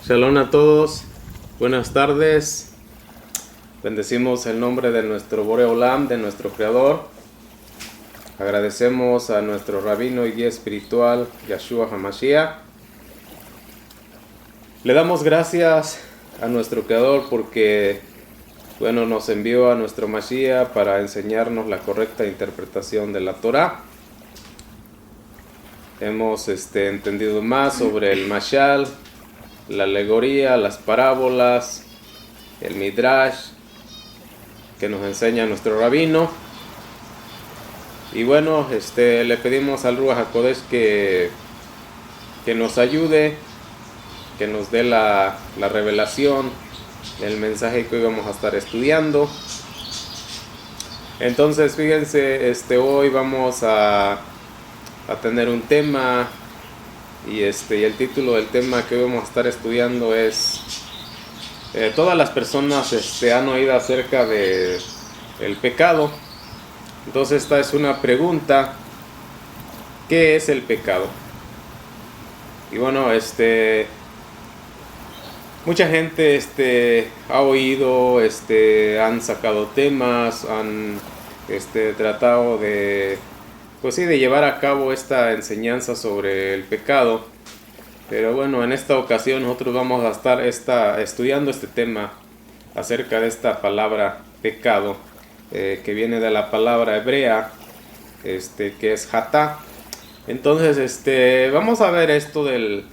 Shalom a todos, buenas tardes. Bendecimos el nombre de nuestro Boré Olam, de nuestro Creador. Agradecemos a nuestro rabino y guía espiritual, Yeshua HaMashiach. Le damos gracias a nuestro Creador porque, nos envió a nuestro Mashiach para enseñarnos la correcta interpretación de la Torah. Hemos entendido más sobre el Mashal, la alegoría, las parábolas, el Midrash que nos enseña nuestro rabino. Y le pedimos al Ruach HaKodesh que nos ayude, que nos dé la revelación del mensaje que hoy vamos a estar estudiando. Entonces fíjense, hoy vamos a tener un tema y el título del tema que hoy vamos a estar estudiando es todas las personas han oído acerca de el pecado. Entonces esta es una pregunta: ¿qué es el pecado? Y mucha gente ha oído, han sacado temas, han tratado de llevar a cabo esta enseñanza sobre el pecado. Pero en esta ocasión nosotros vamos a estar estudiando este tema acerca de esta palabra pecado, que viene de la palabra hebrea, que es hatá. Entonces, vamos a ver esto del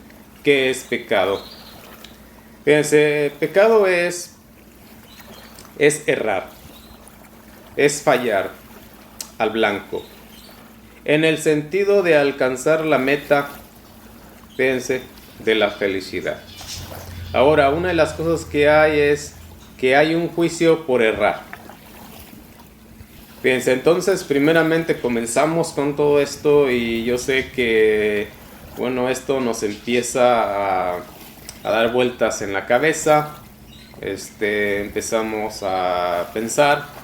qué es pecado. Fíjense, pecado es errar, es fallar al blanco, en el sentido de alcanzar la meta, fíjense, de la felicidad. Ahora, una de las cosas que hay es que hay un juicio por errar. Fíjense, entonces primeramente comenzamos con todo esto y yo sé que, esto nos empieza a dar vueltas en la cabeza. Empezamos a pensar.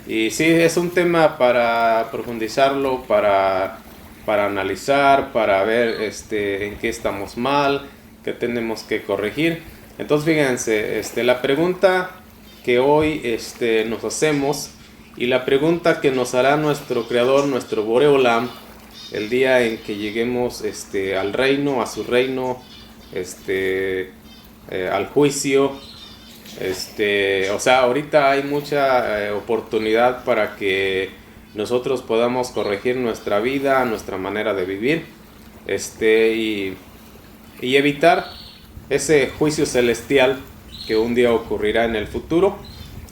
Y sí, es un tema para profundizarlo, para analizar, para ver en qué estamos mal, qué tenemos que corregir. Entonces fíjense, la pregunta que hoy nos hacemos y la pregunta que nos hará nuestro Creador, nuestro Boré Olam, el día en que lleguemos al reino, a su reino, al juicio. Ahorita hay mucha oportunidad para que nosotros podamos corregir nuestra vida, nuestra manera de vivir, y evitar ese juicio celestial que un día ocurrirá en el futuro.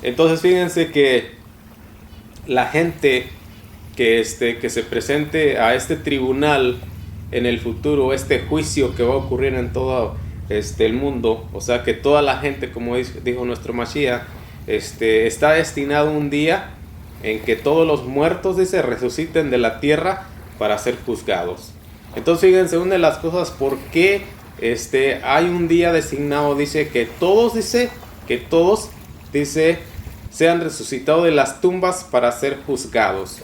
Entonces fíjense que la gente que se presente a este tribunal en el futuro, este juicio que va a ocurrir en todo el mundo, o sea que toda la gente, como dijo nuestro Mashiach, está destinado un día en que todos los muertos resuciten de la tierra para ser juzgados. Entonces fíjense, una de las cosas por qué hay un día designado, que todos sean resucitados de las tumbas para ser juzgados.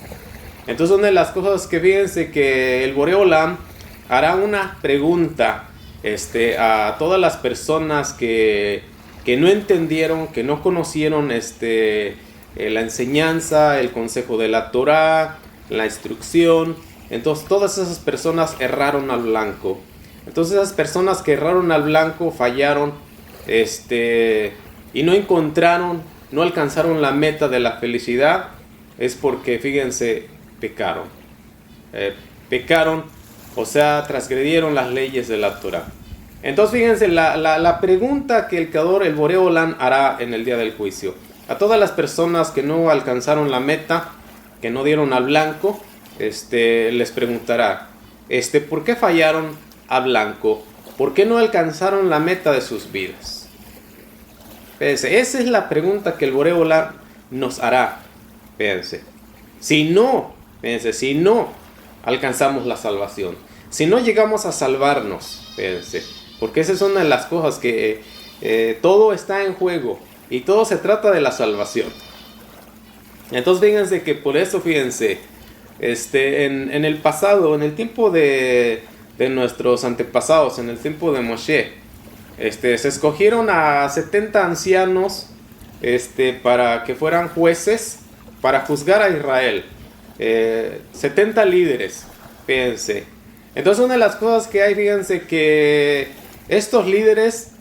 Entonces una de las cosas que fíjense que el Boré Olam hará una pregunta a todas las personas que no entendieron, que no conocieron la enseñanza, el consejo de la Torah, la instrucción. Entonces todas esas personas erraron al blanco. Entonces esas personas que erraron al blanco fallaron, y no alcanzaron la meta de la felicidad, es porque fíjense, pecaron. O sea, transgredieron las leyes de la Torah. Entonces fíjense la pregunta que el Creador, el Boré Olam, hará en el día del juicio a todas las personas que no alcanzaron la meta, que no dieron al blanco. Les preguntará, ¿por qué fallaron a blanco? ¿Por qué no alcanzaron la meta de sus vidas? Fíjense, esa es la pregunta que el Boré Olam nos hará. Fíjense, si no alcanzamos la salvación, si no llegamos a salvarnos, fíjense, porque esa es una de las cosas que todo está en juego y todo se trata de la salvación. Entonces fíjense que por eso, fíjense, en el pasado, en el tiempo de nuestros antepasados, en el tiempo de Moshe, se escogieron a 70 ancianos para que fueran jueces para juzgar a Israel. 70 líderes, fíjense. Entonces una de las cosas que hay, fíjense que estos líderes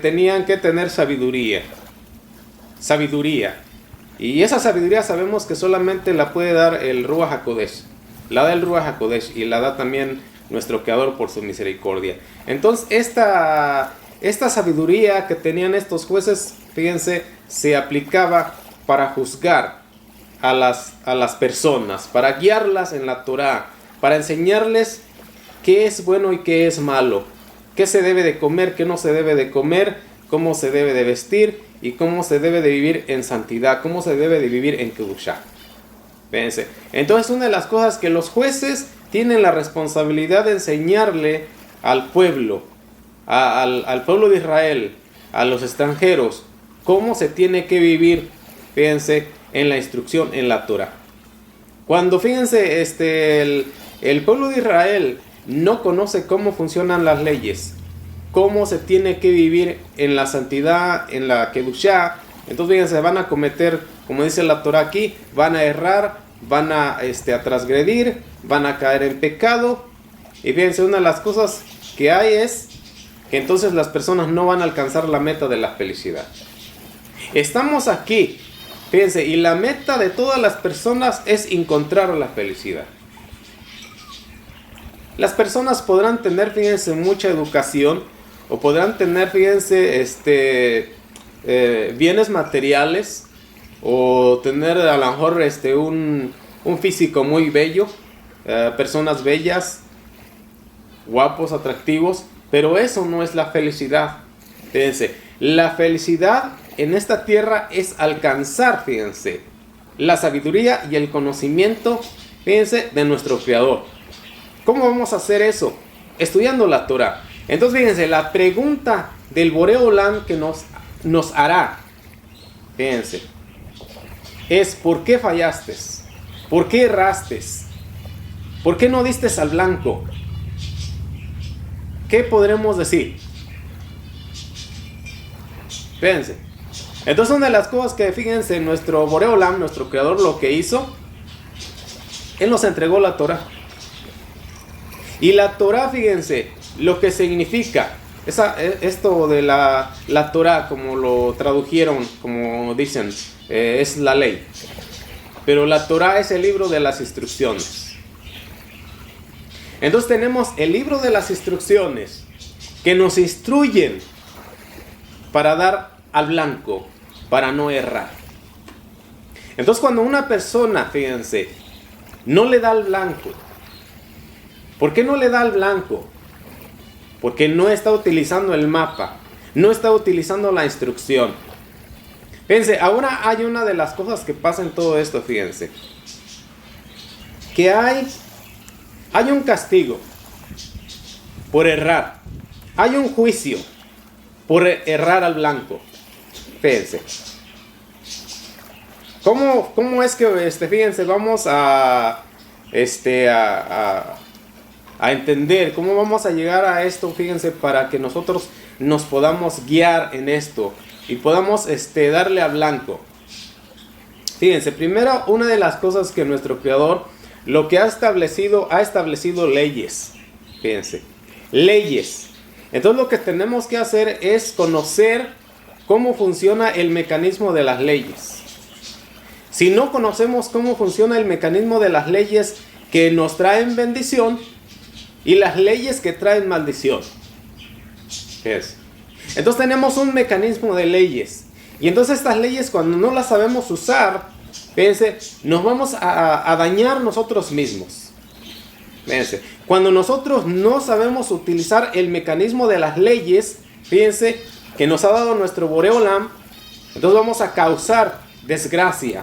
tenían que tener sabiduría. Y esa sabiduría sabemos que solamente la puede dar el Ruach HaKodesh. La da el Ruach HaKodesh y la da también nuestro Creador por su misericordia. Entonces esta sabiduría que tenían estos jueces, fíjense, se aplicaba para juzgar a las personas, para guiarlas en la Torá, para enseñarles qué es bueno y qué es malo, qué se debe de comer, qué no se debe de comer, cómo se debe de vestir y cómo se debe de vivir en santidad, cómo se debe de vivir en Kedushá. Fíjense. Entonces una de las cosas que los jueces tienen la responsabilidad de enseñarle al pueblo, al pueblo de Israel, a los extranjeros, cómo se tiene que vivir, fíjense, en la instrucción, en la Torah. Cuando, fíjense, el pueblo de Israel no conoce cómo funcionan las leyes, cómo se tiene que vivir en la santidad, en la Kedushá, entonces, fíjense, van a cometer, como dice la Torah aquí, van a errar, van a transgredir, van a caer en pecado. Y fíjense, una de las cosas que hay es que entonces las personas no van a alcanzar la meta de la felicidad. Estamos aquí, fíjense, y la meta de todas las personas es encontrar la felicidad. Las personas podrán tener, fíjense, mucha educación, o podrán tener, fíjense, bienes materiales, o tener a lo mejor un físico muy bello, personas bellas, guapos, atractivos, pero eso no es la felicidad. Fíjense, la felicidad en esta tierra es alcanzar, fíjense, la sabiduría y el conocimiento, fíjense, de nuestro Creador. ¿Cómo vamos a hacer eso? Estudiando la Torah. Entonces, fíjense, la pregunta del Boré Olam que nos hará, fíjense, es: ¿por qué fallaste? ¿Por qué erraste? ¿Por qué no diste al blanco? ¿Qué podremos decir? Fíjense. Entonces, una de las cosas que, fíjense, nuestro Boré Olam, nuestro Creador, lo que hizo, Él nos entregó la Torah. Y la Torah, fíjense, lo que significa, esto de la Torah, como lo tradujeron, como dicen, es la ley. Pero la Torah es el libro de las instrucciones. Entonces tenemos el libro de las instrucciones que nos instruyen para dar al blanco, para no errar. Entonces, cuando una persona, fíjense, no le da al blanco, ¿por qué no le da al blanco? Porque no está utilizando el mapa, no está utilizando la instrucción. Fíjense, ahora hay una de las cosas que pasa en todo esto, fíjense, que hay un castigo por errar, hay un juicio por errar al blanco. Fíjense, ¿cómo es que, fíjense, vamos a entender, cómo vamos a llegar a esto, fíjense, para que nosotros nos podamos guiar en esto y podamos darle a blanco? Fíjense, primero, una de las cosas que nuestro Creador, lo que ha establecido leyes. Fíjense, leyes. Entonces lo que tenemos que hacer es conocer cómo funciona el mecanismo de las leyes. Si no conocemos cómo funciona el mecanismo de las leyes que nos traen bendición y las leyes que traen maldición. Fíjense. Entonces tenemos un mecanismo de leyes. Y entonces estas leyes, cuando no las sabemos usar, fíjense, nos vamos a dañar nosotros mismos. Fíjense, cuando nosotros no sabemos utilizar el mecanismo de las leyes, fíjense, que nos ha dado nuestro Boré Olam, entonces vamos a causar desgracia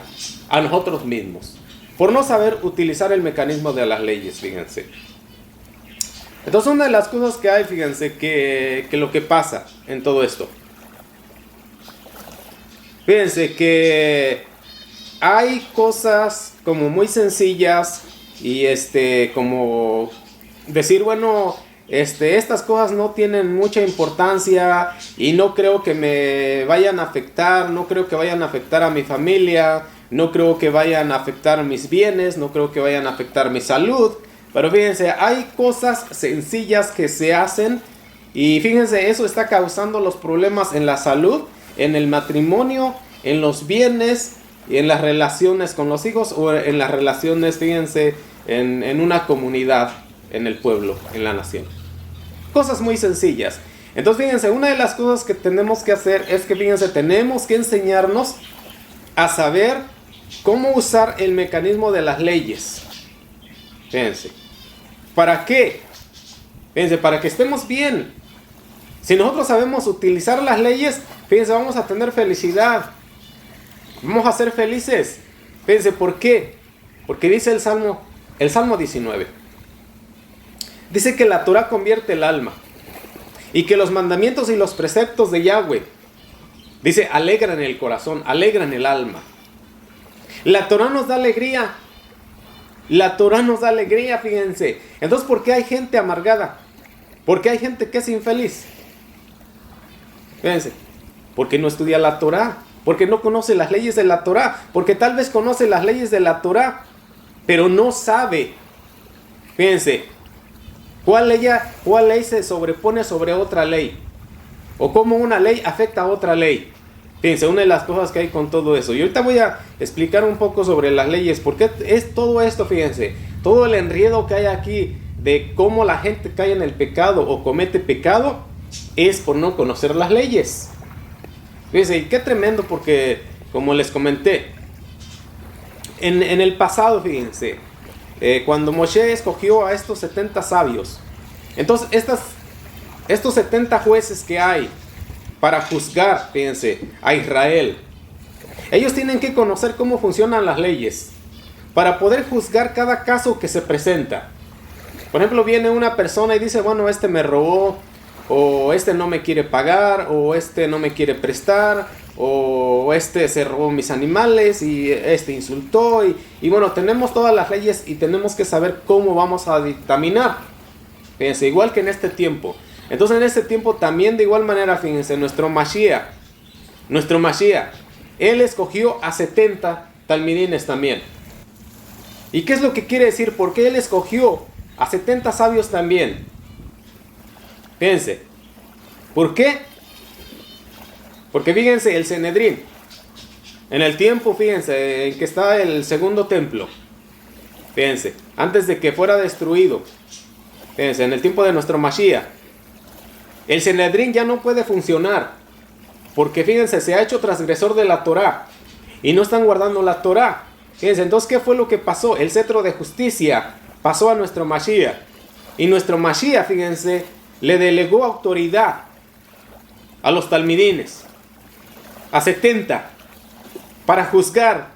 a nosotros mismos por no saber utilizar el mecanismo de las leyes, fíjense. Entonces, una de las cosas que hay, fíjense, que lo que pasa en todo esto, fíjense que hay cosas como muy sencillas y como decir, bueno, estas cosas no tienen mucha importancia y no creo que me vayan a afectar, no creo que vayan a afectar a mi familia, no creo que vayan a afectar mis bienes, no creo que vayan a afectar mi salud. Pero fíjense, hay cosas sencillas que se hacen y fíjense, eso está causando los problemas en la salud, en el matrimonio, en los bienes, en las relaciones con los hijos o en las relaciones, fíjense, en una comunidad, en el pueblo, en la nación. Cosas muy sencillas. Entonces fíjense, una de las cosas que tenemos que hacer es que, fíjense, tenemos que enseñarnos a saber cómo usar el mecanismo de las leyes. Fíjense. ¿Para qué? Fíjense, para que estemos bien. Si nosotros sabemos utilizar las leyes, fíjense, vamos a tener felicidad. Vamos a ser felices. Fíjense, ¿por qué? Porque dice el Salmo 19. Dice que la Torah convierte el alma. Y que los mandamientos y los preceptos de Yahweh, dice, alegran el corazón, alegran el alma. La Torah nos da alegría. La Torah nos da alegría, fíjense. Entonces, ¿por qué hay gente amargada? ¿Por qué hay gente que es infeliz? Fíjense, porque no estudia la Torah, porque no conoce las leyes de la Torah, porque tal vez conoce las leyes de la Torah, pero no sabe, fíjense, cuál ley se sobrepone sobre otra ley, o cómo una ley afecta a otra ley. Fíjense, una de las cosas que hay con todo eso. Y ahorita voy a explicar un poco sobre las leyes, porque es todo esto, fíjense, todo el enredo que hay aquí de cómo la gente cae en el pecado o comete pecado, es por no conocer las leyes. Fíjense, y qué tremendo, porque como les comenté, en el pasado, fíjense, cuando Moshe escogió a estos 70 sabios, entonces estos 70 jueces que hay para juzgar, fíjense, a Israel, ellos tienen que conocer cómo funcionan las leyes para poder juzgar cada caso que se presenta. Por ejemplo, viene una persona y dice, bueno, este me robó, o este no me quiere pagar, o este no me quiere prestar, o este se robó mis animales, y este insultó, y bueno, tenemos todas las leyes y tenemos que saber cómo vamos a dictaminar. Fíjense, igual que en este tiempo. Entonces en este tiempo también de igual manera, fíjense, nuestro Mashiach, él escogió a 70 talmidines también. ¿Y qué es lo que quiere decir? ¿Por qué él escogió a 70 sabios también? Fíjense, ¿por qué? Porque fíjense, el Sanedrín, en el tiempo, fíjense, en que está el segundo templo, fíjense, antes de que fuera destruido, fíjense, en el tiempo de nuestro Mashiach, el Sanedrín ya no puede funcionar, porque fíjense, se ha hecho transgresor de la Torah, y no están guardando la Torah. Fíjense, entonces, ¿qué fue lo que pasó? El cetro de justicia pasó a nuestro Mashiach, y nuestro Mashiach, fíjense, le delegó autoridad a los talmidines, a 70, para juzgar,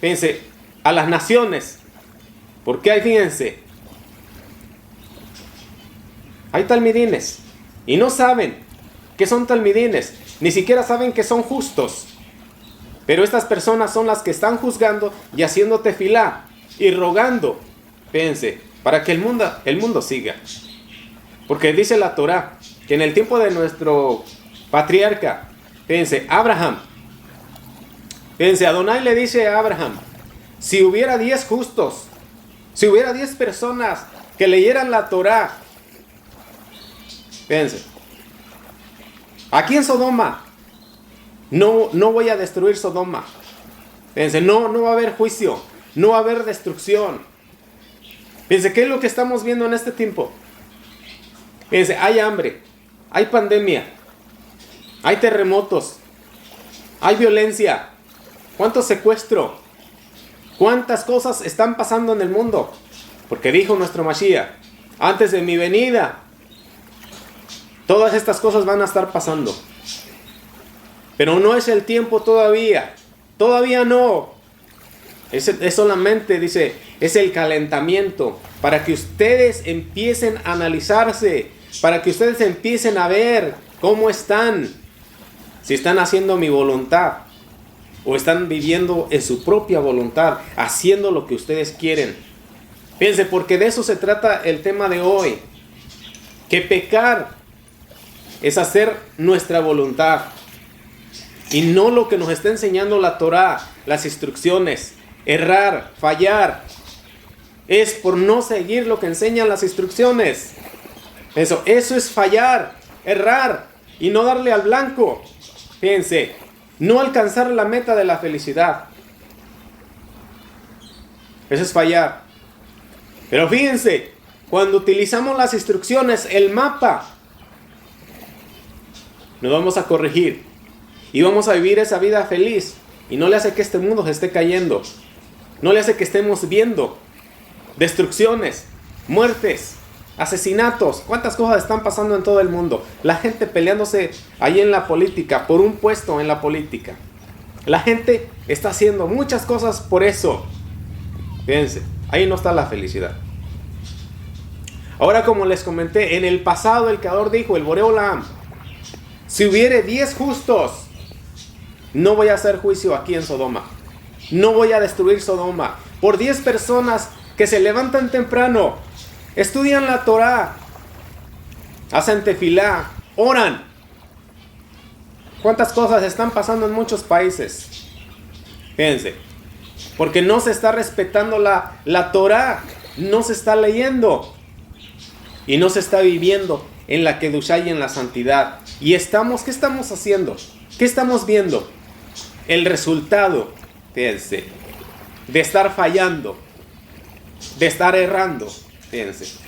fíjense, a las naciones. Porque hay, fíjense, hay talmidines y no saben que son talmidines, ni siquiera saben que son justos. Pero estas personas son las que están juzgando y haciendo tefilá y rogando, fíjense, para que el mundo siga. Porque dice la Torah que en el tiempo de nuestro patriarca, fíjense, Abraham, fíjense, Adonai le dice a Abraham, si hubiera 10 justos, si hubiera 10 personas que leyeran la Torah, fíjense, aquí en Sodoma, no voy a destruir Sodoma. Fíjense, no va a haber juicio, no va a haber destrucción. Fíjense, ¿qué es lo que estamos viendo en este tiempo? Fíjense, hay hambre, hay pandemia, hay terremotos, hay violencia, cuánto secuestro, cuántas cosas están pasando en el mundo. Porque dijo nuestro Mashiach, antes de mi venida, todas estas cosas van a estar pasando. Pero no es el tiempo todavía no. Es solamente, dice, es el calentamiento para que ustedes empiecen a analizarse, para que ustedes empiecen a ver cómo están, si están haciendo mi voluntad o están viviendo en su propia voluntad, haciendo lo que ustedes quieren. Fíjense, porque de eso se trata el tema de hoy. Que pecar es hacer nuestra voluntad y no lo que nos está enseñando la Torá, las instrucciones. Errar, fallar, es por no seguir lo que enseñan las instrucciones. Eso es fallar, errar y no darle al blanco. Fíjense, no alcanzar la meta de la felicidad. Eso es fallar. Pero fíjense, cuando utilizamos las instrucciones, el mapa, nos vamos a corregir y vamos a vivir esa vida feliz. Y no le hace que este mundo se esté cayendo. No le hace que estemos viendo destrucciones, muertes, asesinatos. ¿Cuántas cosas están pasando en todo el mundo? La gente peleándose ahí en la política, por un puesto en la política. La gente está haciendo muchas cosas por eso. Fíjense, ahí no está la felicidad. Ahora, como les comenté, en el pasado el Creador dijo, el Boré Olam, si hubiere 10 justos, no voy a hacer juicio aquí en Sodoma. No voy a destruir Sodoma. Por 10 personas que se levantan temprano, estudian la Torá, hacen tefilá, oran. ¿Cuántas cosas están pasando en muchos países? Fíjense, porque no se está respetando la Torá, no se está leyendo y no se está viviendo en la Kedushá y en la santidad. Y ¿qué estamos haciendo? ¿Qué estamos viendo? El resultado, fíjense, de estar fallando, de estar errando, fíjense.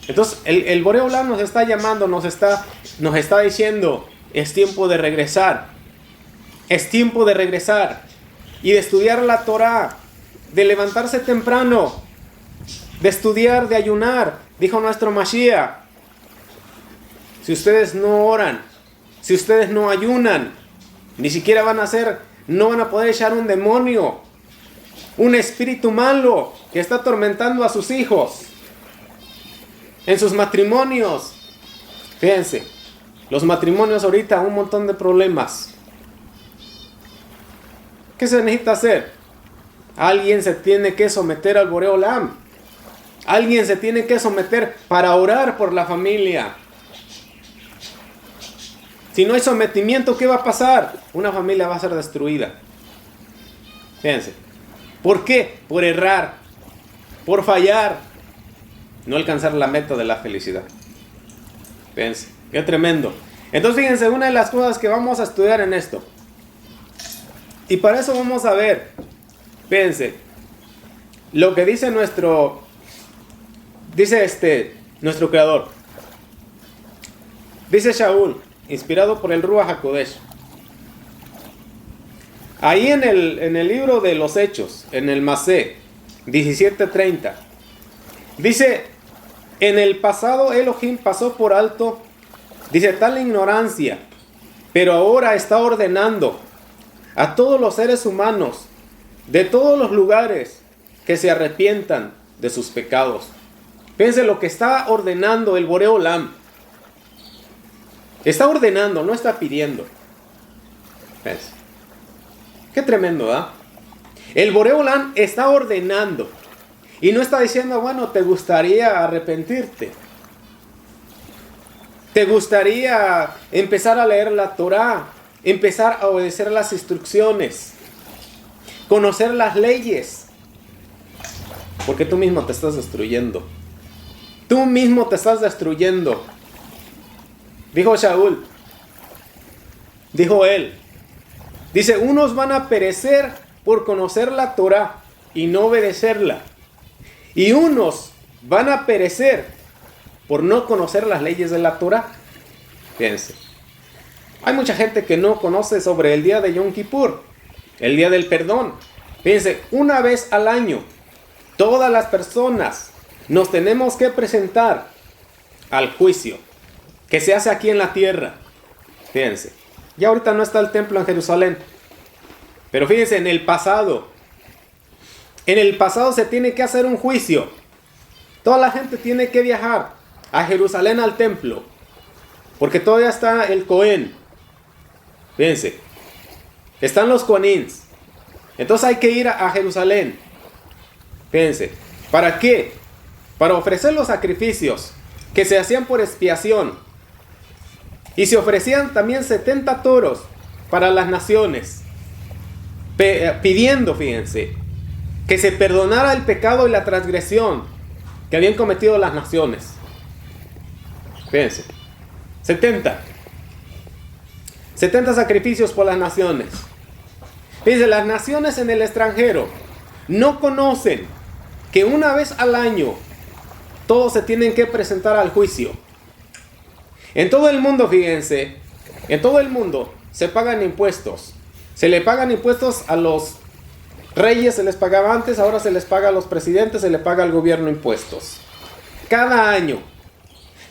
Entonces el Boré Olam nos está llamando, nos está diciendo, es tiempo de regresar. Es tiempo de regresar y de estudiar la Torá, de levantarse temprano, de estudiar, de ayunar. Dijo nuestro Mashiach, si ustedes no oran, si ustedes no ayunan, ni siquiera no van a poder echar un demonio, un espíritu malo que está atormentando a sus hijos en sus matrimonios. Fíjense, los matrimonios ahorita, un montón de problemas. ¿Qué se necesita hacer? Alguien se tiene que someter al Boré Olam. Alguien se tiene que someter para orar por la familia. Si no hay sometimiento, ¿qué va a pasar? Una familia va a ser destruida. Fíjense. ¿Por qué? Por errar, por fallar, no alcanzar la meta de la felicidad. Fíjense, qué tremendo. Entonces, fíjense, una de las cosas que vamos a estudiar en esto. Y para eso vamos a ver, fíjense, lo que dice nuestro Creador. Dice Shaul, inspirado por el Ruach HaKodesh. Ahí en el libro de los Hechos, en el Masé 17:30, dice, en el pasado Elohim pasó por alto, dice, tal ignorancia, pero ahora está ordenando a todos los seres humanos de todos los lugares que se arrepientan de sus pecados. Fíjense lo que está ordenando el Boré Olam. Está ordenando, no está pidiendo. ¿Ves? Qué tremendo, ¿ah? El Boré Olam está ordenando. Y no está diciendo, bueno, ¿te gustaría arrepentirte? ¿Te gustaría empezar a leer la Torá? Empezar a obedecer las instrucciones. Conocer las leyes. Porque tú mismo te estás destruyendo. Tú mismo te estás destruyendo. Dijo Shaul. Dijo él. Dice, unos van a perecer por conocer la Torá y no obedecerla. Y unos van a perecer por no conocer las leyes de la Torá. Fíjense. Hay mucha gente que no conoce sobre el día de Yom Kippur, el día del perdón. Fíjense, una vez al año, todas las personas nos tenemos que presentar al juicio que se hace aquí en la tierra. Fíjense, ya ahorita no está el templo en Jerusalén, pero fíjense, en el pasado se tiene que hacer un juicio. Toda la gente tiene que viajar a Jerusalén al templo, porque todavía está el Cohen. Fíjense, están los Cohenins. Entonces hay que ir a Jerusalén. Fíjense, ¿para qué? Para ofrecer los sacrificios que se hacían por expiación. Y se ofrecían también 70 toros para las naciones, pidiendo, fíjense, que se perdonara el pecado y la transgresión que habían cometido las naciones. Fíjense, 70 sacrificios por las naciones. Fíjense, las naciones en el extranjero no conocen que una vez al año todos se tienen que presentar al juicio. En todo el mundo, fíjense, en todo el mundo se pagan impuestos. Se le pagan impuestos a los reyes, se les pagaba antes, ahora se les paga a los presidentes, se le paga al gobierno impuestos. Cada año.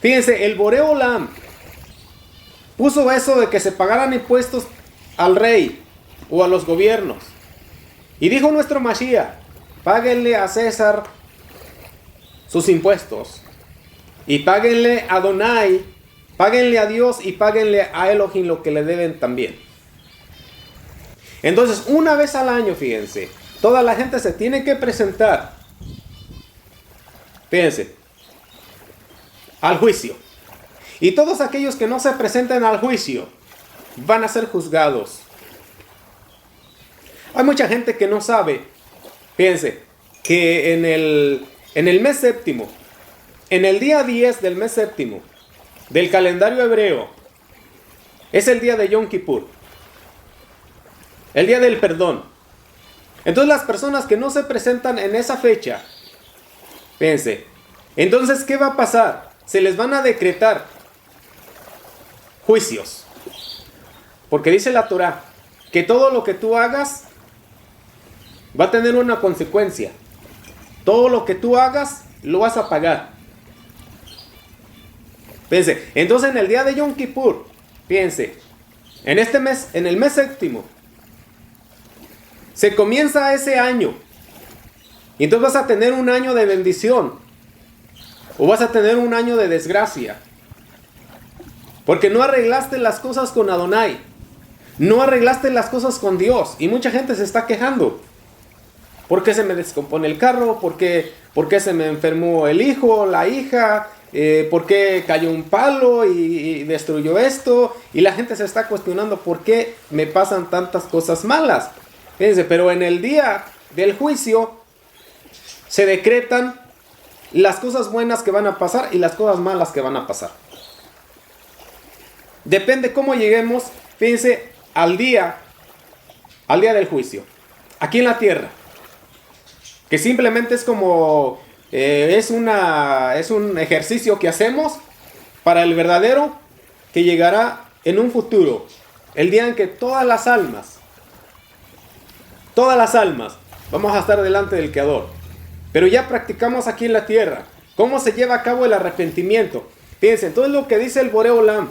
Fíjense, el Boré Olam puso eso de que se pagaran impuestos al rey o a los gobiernos. Y dijo nuestro Mashiach, páguenle a César sus impuestos. Y páguenle a Adonai, páguenle a Dios y páguenle a Elohim lo que le deben también. Entonces, una vez al año, fíjense, toda la gente se tiene que presentar, fíjense, al juicio. Y todos aquellos que no se presenten al juicio van a ser juzgados. Hay mucha gente que no sabe, fíjense, que en el mes séptimo, en el día 10 del mes séptimo, del calendario hebreo, es el día de Yom Kippur, el día del perdón. Entonces las personas que no se presentan en esa fecha, fíjense, entonces ¿qué va a pasar? Se les van a decretar juicios. Porque dice la Torah que todo lo que tú hagas va a tener una consecuencia. Todo lo que tú hagas lo vas a pagar. Fíjense, entonces en el día de Yom Kippur, fíjense, en este mes, en el mes séptimo, se comienza ese año. Y entonces vas a tener un año de bendición o vas a tener un año de desgracia. Porque no arreglaste las cosas con Adonai. No arreglaste las cosas con Dios. Y mucha gente se está quejando. ¿Por qué se me descompone el carro? ¿Por qué se me enfermó el hijo, la hija? ¿Por qué cayó un palo y destruyó esto? Y la gente se está cuestionando por qué me pasan tantas cosas malas. Fíjense, pero en el día del juicio se decretan las cosas buenas que van a pasar y las cosas malas que van a pasar. Depende cómo lleguemos, fíjense, al día del juicio, aquí en la tierra, que simplemente es como, es un ejercicio que hacemos para el verdadero que llegará en un futuro, el día en que todas las almas, vamos a estar delante del Creador. Pero ya practicamos aquí en la tierra cómo se lleva a cabo el arrepentimiento. Fíjense, entonces lo que dice el Boré Olam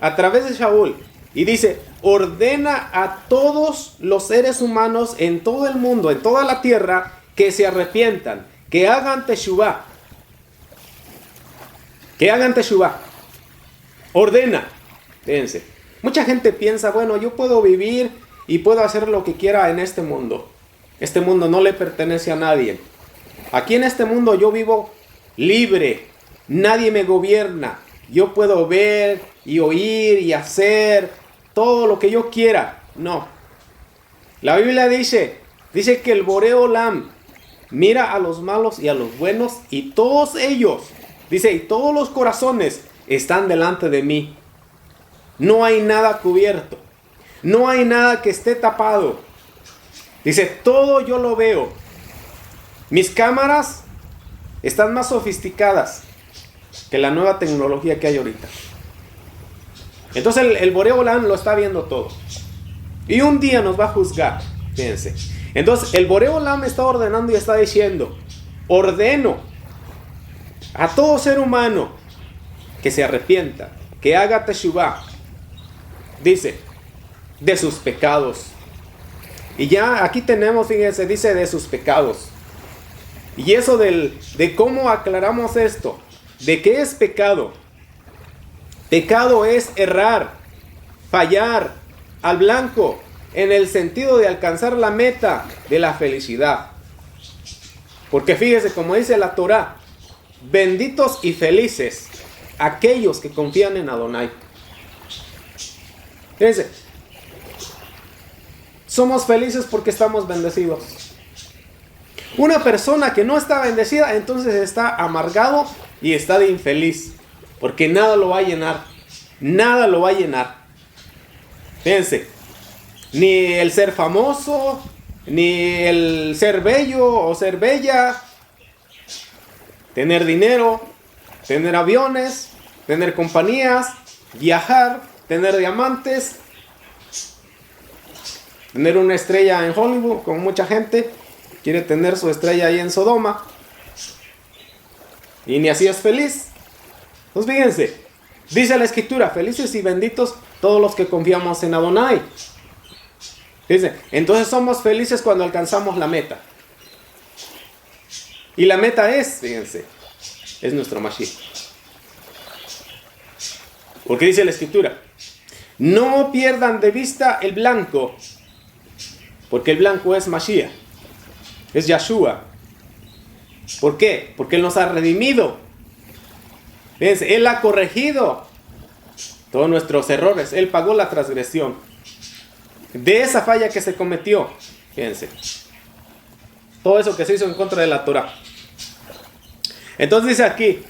a través de Shaul, y dice, ordena a todos los seres humanos en todo el mundo, en toda la tierra, que se arrepientan, que hagan teshuvah. Que hagan teshuvah. Ordena. Fíjense, mucha gente piensa, bueno, yo puedo vivir y puedo hacer lo que quiera en este mundo. Este mundo no le pertenece a nadie. Aquí en este mundo yo vivo libre, nadie me gobierna, yo puedo ver y oír y hacer todo lo que yo quiera. No, la Biblia dice que el Boré Olam mira a los malos y a los buenos y todos ellos, dice, y todos los corazones están delante de mí. No hay nada cubierto, no hay nada que esté tapado. Dice, todo yo lo veo. Mis cámaras están más sofisticadas que la nueva tecnología que hay ahorita. Entonces el Boré Olam lo está viendo todo. Y un día nos va a juzgar. Fíjense. Entonces el Boré Olam está ordenando y está diciendo, ordeno a todo ser humano que se arrepienta, que haga teshuvah. Dice, de sus pecados. Y ya aquí tenemos, fíjense, dice de sus pecados. Y eso de cómo aclaramos esto, de qué es pecado. Pecado es errar, fallar al blanco, en el sentido de alcanzar la meta de la felicidad. Porque fíjese, como dice la Torah, benditos y felices aquellos que confían en Adonai. Fíjense, somos felices porque estamos bendecidos. Una persona que no está bendecida, entonces está amargado y está de infeliz, porque nada lo va a llenar. Nada lo va a llenar. Fíjense, ni el ser famoso, ni el ser bello o ser bella, tener dinero, tener aviones, tener compañías, viajar, tener diamantes, tener una estrella en Hollywood, como mucha gente quiere tener su estrella ahí en Sodoma, y ni así es feliz. Entonces fíjense, dice la Escritura, felices y benditos todos los que confiamos en Adonai. Dice, entonces somos felices cuando alcanzamos la meta. Y la meta es, fíjense, es nuestro Mashiach. Porque dice la Escritura, no pierdan de vista el blanco, porque el blanco es Mashiach, es Yahshua. ¿Por qué? Porque Él nos ha redimido. Fíjense, Él ha corregido todos nuestros errores. Él pagó la transgresión de esa falla que se cometió. Fíjense, todo eso que se hizo en contra de la Torah. Entonces dice aquí,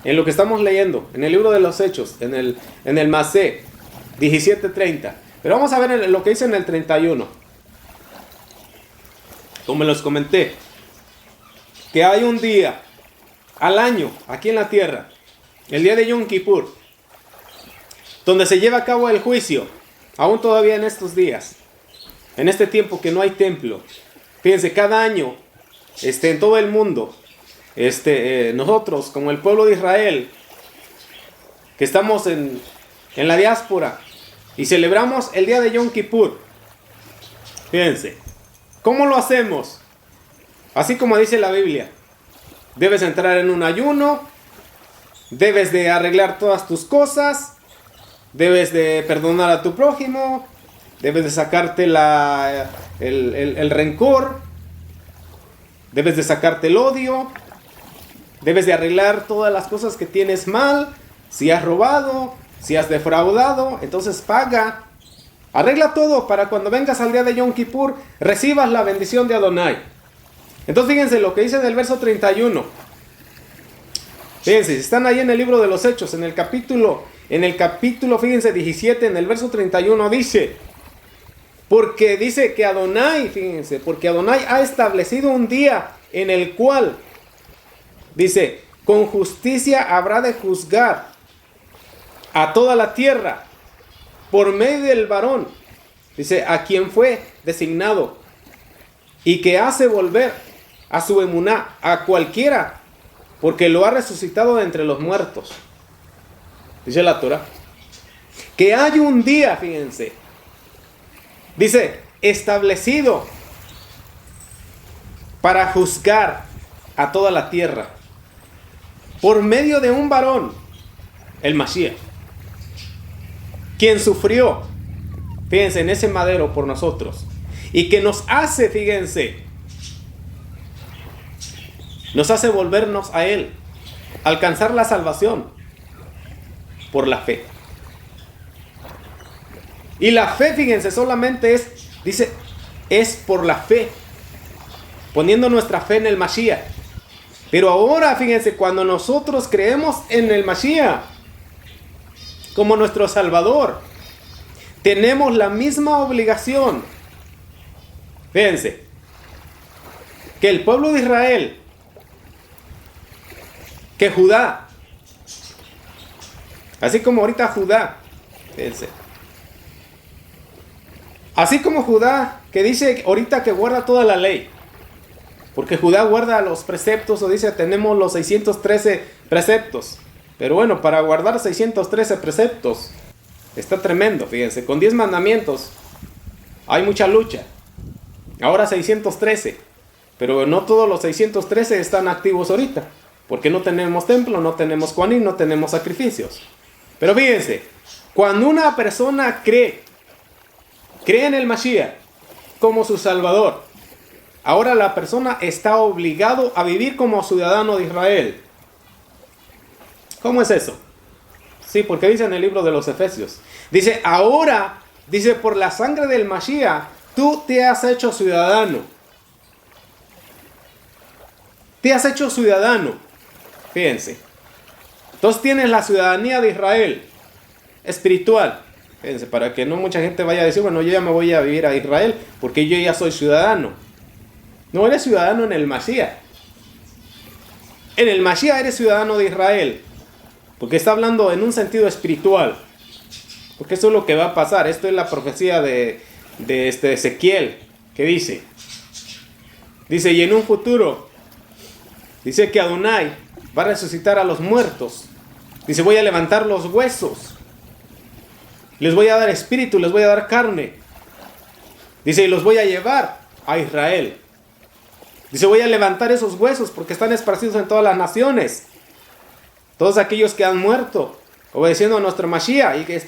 en lo que estamos leyendo, en el libro de los Hechos, en el Masé 17:30. Pero vamos a ver lo que dice en el 31. Como les comenté, que hay un día al año aquí en la tierra, el día de Yom Kippur, donde se lleva a cabo el juicio, aún todavía en estos días, en este tiempo que no hay templo. Fíjense, cada año, en todo el mundo, nosotros como el pueblo de Israel, que estamos en la diáspora y celebramos el día de Yom Kippur. Fíjense, ¿cómo lo hacemos? Así como dice la Biblia, debes entrar en un ayuno, debes de arreglar todas tus cosas, debes de perdonar a tu prójimo, debes de sacarte el rencor, debes de sacarte el odio, debes de arreglar todas las cosas que tienes mal. Si has robado, si has defraudado, entonces paga. Arregla todo para cuando vengas al día de Yom Kippur, recibas la bendición de Adonai. Entonces fíjense lo que dice en el verso 31. Fíjense, si están ahí en el libro de los Hechos, en el capítulo, fíjense, 17, en el verso 31 dice, porque dice que Adonai, fíjense, porque Adonai ha establecido un día en el cual, dice, con justicia habrá de juzgar a toda la tierra por medio del varón, dice, a quien fue designado y que hace volver a su emuná a cualquiera, porque lo ha resucitado de entre los muertos. Dice la Torah que hay un día, fíjense, dice, establecido para juzgar a toda la tierra por medio de un varón, el Mashiach, quien sufrió, fíjense, en ese madero por nosotros, y que nos hace, fíjense, nos hace volvernos a Él, alcanzar la salvación por la fe. Y la fe, fíjense, solamente es por la fe, poniendo nuestra fe en el Mashiach. Pero ahora, fíjense, cuando nosotros creemos en el Mashiach como nuestro Salvador, tenemos la misma obligación, fíjense, que el pueblo de Israel, que Judá, así como ahorita Judá, fíjense, así como Judá, que dice ahorita que guarda toda la ley, porque Judá guarda los preceptos, o dice, tenemos los 613 preceptos, pero bueno, para guardar 613 preceptos, está tremendo, fíjense, con 10 mandamientos, hay mucha lucha, ahora 613, pero no todos los 613 están activos ahorita, porque no tenemos templo, no tenemos Kohanim, no tenemos sacrificios. Pero fíjense, cuando una persona cree en el Mashiach como su Salvador, ahora la persona está obligado a vivir como ciudadano de Israel. ¿Cómo es eso? Sí, porque dice en el libro de los Efesios. Dice, ahora, dice, por la sangre del Mashiach, tú te has hecho ciudadano. Te has hecho ciudadano. Fíjense. Entonces tienes la ciudadanía de Israel, espiritual. Fíjense, para que no mucha gente vaya a decir, bueno, yo ya me voy a vivir a Israel, porque yo ya soy ciudadano. No, eres ciudadano en el Mashiach. En el Mashiach eres ciudadano de Israel. Porque está hablando en un sentido espiritual. Porque eso es lo que va a pasar. Esto es la profecía de Ezequiel, que dice, y en un futuro, dice que Adonai va a resucitar a los muertos. Dice, voy a levantar los huesos. Les voy a dar espíritu, les voy a dar carne. Dice, y los voy a llevar a Israel. Dice, voy a levantar esos huesos porque están esparcidos en todas las naciones. Todos aquellos que han muerto obedeciendo a nuestro Mashiach y que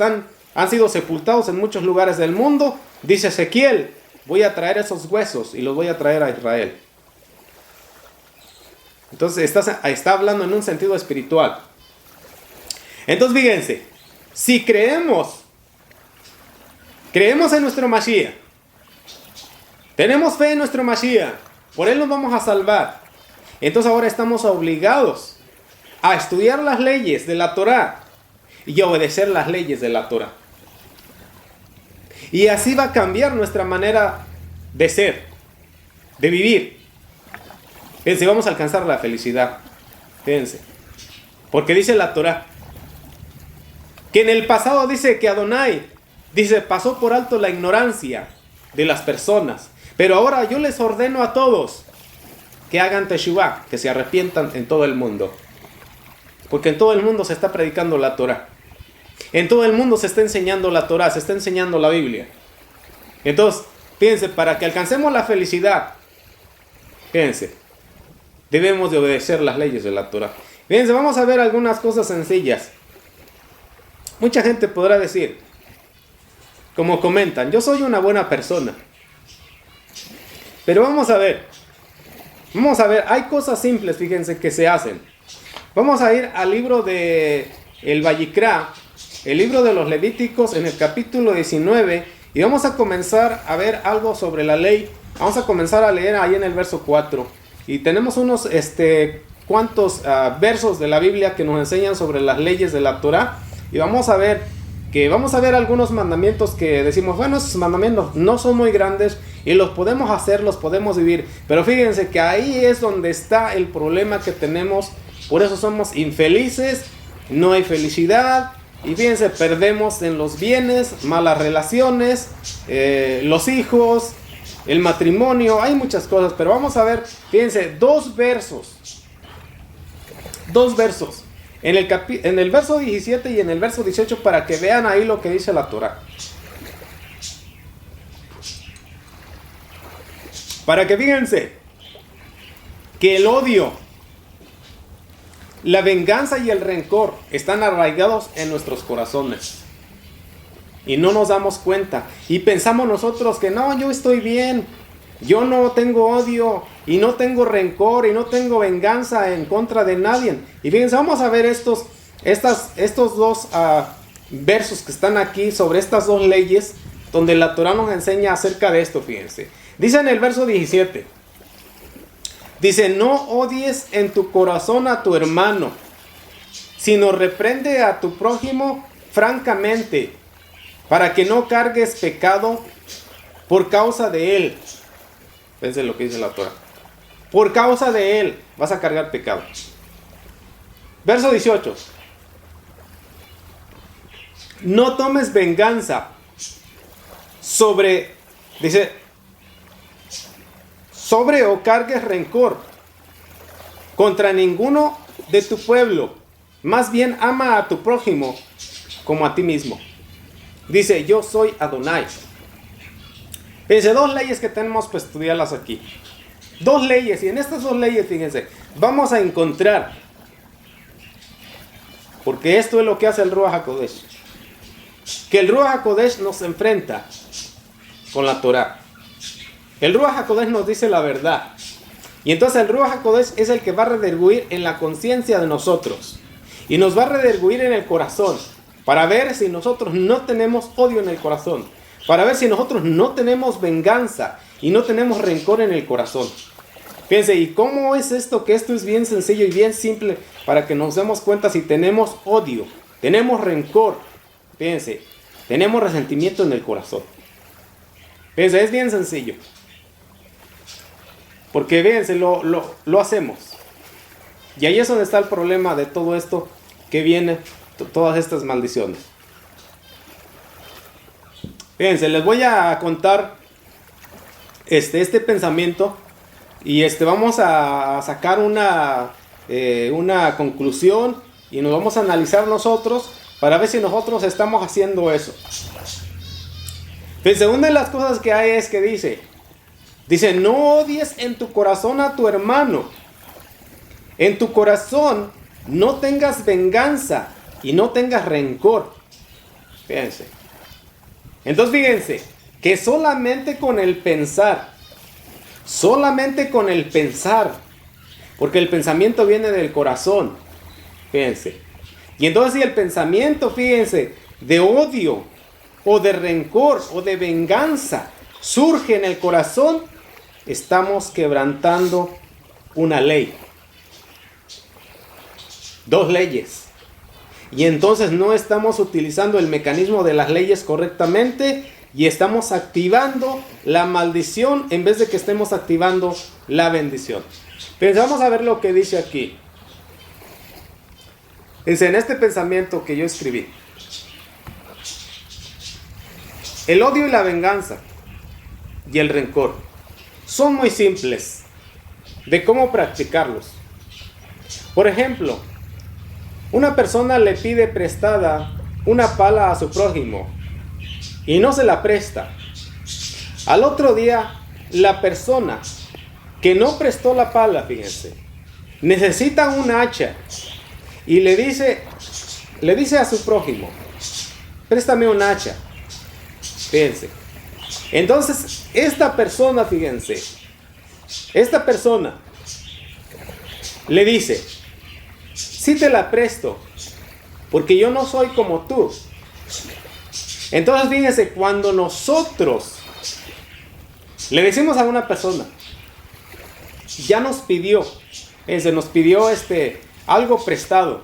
han sido sepultados en muchos lugares del mundo, dice Ezequiel, voy a traer esos huesos y los voy a traer a Israel. Entonces está hablando en un sentido espiritual. Entonces fíjense, si creemos en nuestro Mashiach, tenemos fe en nuestro Mashiach, por él nos vamos a salvar. Entonces ahora estamos obligados a estudiar las leyes de la Torá y a obedecer las leyes de la Torá. Y así va a cambiar nuestra manera de ser, de vivir. Fíjense, vamos a alcanzar la felicidad. Fíjense, porque dice la Torá que en el pasado dice que Adonai, dice, pasó por alto la ignorancia de las personas, pero ahora yo les ordeno a todos que hagan teshuvá, que se arrepientan en todo el mundo. Porque en todo el mundo se está predicando la Torá. En todo el mundo se está enseñando la Torá, se está enseñando la Biblia. Entonces, fíjense, para que alcancemos la felicidad, fíjense, debemos de obedecer las leyes de la Torá. Fíjense, vamos a ver algunas cosas sencillas. Mucha gente podrá decir, como comentan, yo soy una buena persona. Pero vamos a ver, hay cosas simples, fíjense, que se hacen. Vamos a ir al libro de el Vayikra, el libro de los Levíticos, en el capítulo 19, y vamos a comenzar a ver algo sobre la ley. Vamos a comenzar a leer ahí en el verso 4. Y tenemos unos cuantos versos de la Biblia que nos enseñan sobre las leyes de la Torá. Y vamos a ver algunos mandamientos que decimos, bueno, esos mandamientos no son muy grandes y los podemos hacer, los podemos vivir. Pero fíjense que ahí es donde está el problema que tenemos. Por eso somos infelices, no hay felicidad. Y fíjense, perdemos en los bienes, malas relaciones, los hijos, el matrimonio, hay muchas cosas. Pero vamos a ver, fíjense, dos versos. En el verso 17 y en el verso 18, para que vean ahí lo que dice la Torá. Para que fíjense que el odio, la venganza y el rencor están arraigados en nuestros corazones. Y no nos damos cuenta. Y pensamos nosotros que no, yo estoy bien. Yo no tengo odio y no tengo rencor y no tengo venganza en contra de nadie. Y fíjense, vamos a ver estos dos versos que están aquí sobre estas dos leyes, donde la Torá nos enseña acerca de esto. Fíjense, dice en el verso 17, dice, no odies en tu corazón a tu hermano, sino reprende a tu prójimo francamente, para que no cargues pecado por causa de él. Fíjense lo que dice la Torá. Por causa de él vas a cargar pecado. Verso 18. No tomes venganza sobre o cargues rencor contra ninguno de tu pueblo. Más bien ama a tu prójimo como a ti mismo. Dice, yo soy Adonai. Fíjense, dos leyes que tenemos para estudiarlas aquí. Dos leyes, y en estas dos leyes, fíjense, vamos a encontrar, porque esto es lo que hace el Ruach HaKodesh, que el Ruach HaKodesh nos enfrenta con la Torá. El Ruach HaKodesh nos dice la verdad, y entonces el Ruach HaKodesh es el que va a redarguir en la conciencia de nosotros, Y nos va a redarguir en el corazón para ver si nosotros no tenemos odio en el corazón. Para ver si nosotros no tenemos venganza y no tenemos rencor en el corazón. Fíjense, ¿y cómo es esto? Que esto es bien sencillo y bien simple para que nos demos cuenta si tenemos odio, tenemos rencor. Fíjense, tenemos resentimiento en el corazón. Fíjense, es bien sencillo. Porque fíjense, lo hacemos. Y ahí es donde está el problema de todo esto que viene, todas estas maldiciones. Fíjense, les voy a contar este pensamiento y vamos a sacar una conclusión y nos vamos a analizar nosotros para ver si nosotros estamos haciendo eso. Fíjense, una de las cosas que hay es que dice, no odies en tu corazón a tu hermano. En tu corazón no tengas venganza y no tengas rencor. Fíjense. Entonces fíjense que solamente con el pensar, porque el pensamiento viene del corazón. Fíjense. Y entonces si el pensamiento, fíjense, de odio o de rencor o de venganza surge en el corazón, estamos quebrantando una ley. 2 leyes. Y entonces no estamos utilizando el mecanismo de las leyes correctamente y estamos activando la maldición en vez de que estemos activando la bendición. Pero vamos a ver lo que dice aquí. En este pensamiento que yo escribí. El odio y la venganza y el rencor son muy simples de cómo practicarlos. Por ejemplo, una persona le pide prestada una pala a su prójimo y no se la presta. Al otro día, la persona que no prestó la pala, fíjense, necesita un hacha y le dice a su prójimo, préstame un hacha. Fíjense. Entonces, esta persona le dice, sí te la presto, porque yo no soy como tú. Entonces, fíjense, cuando nosotros le decimos a una persona, ya nos pidió, nos pidió algo prestado,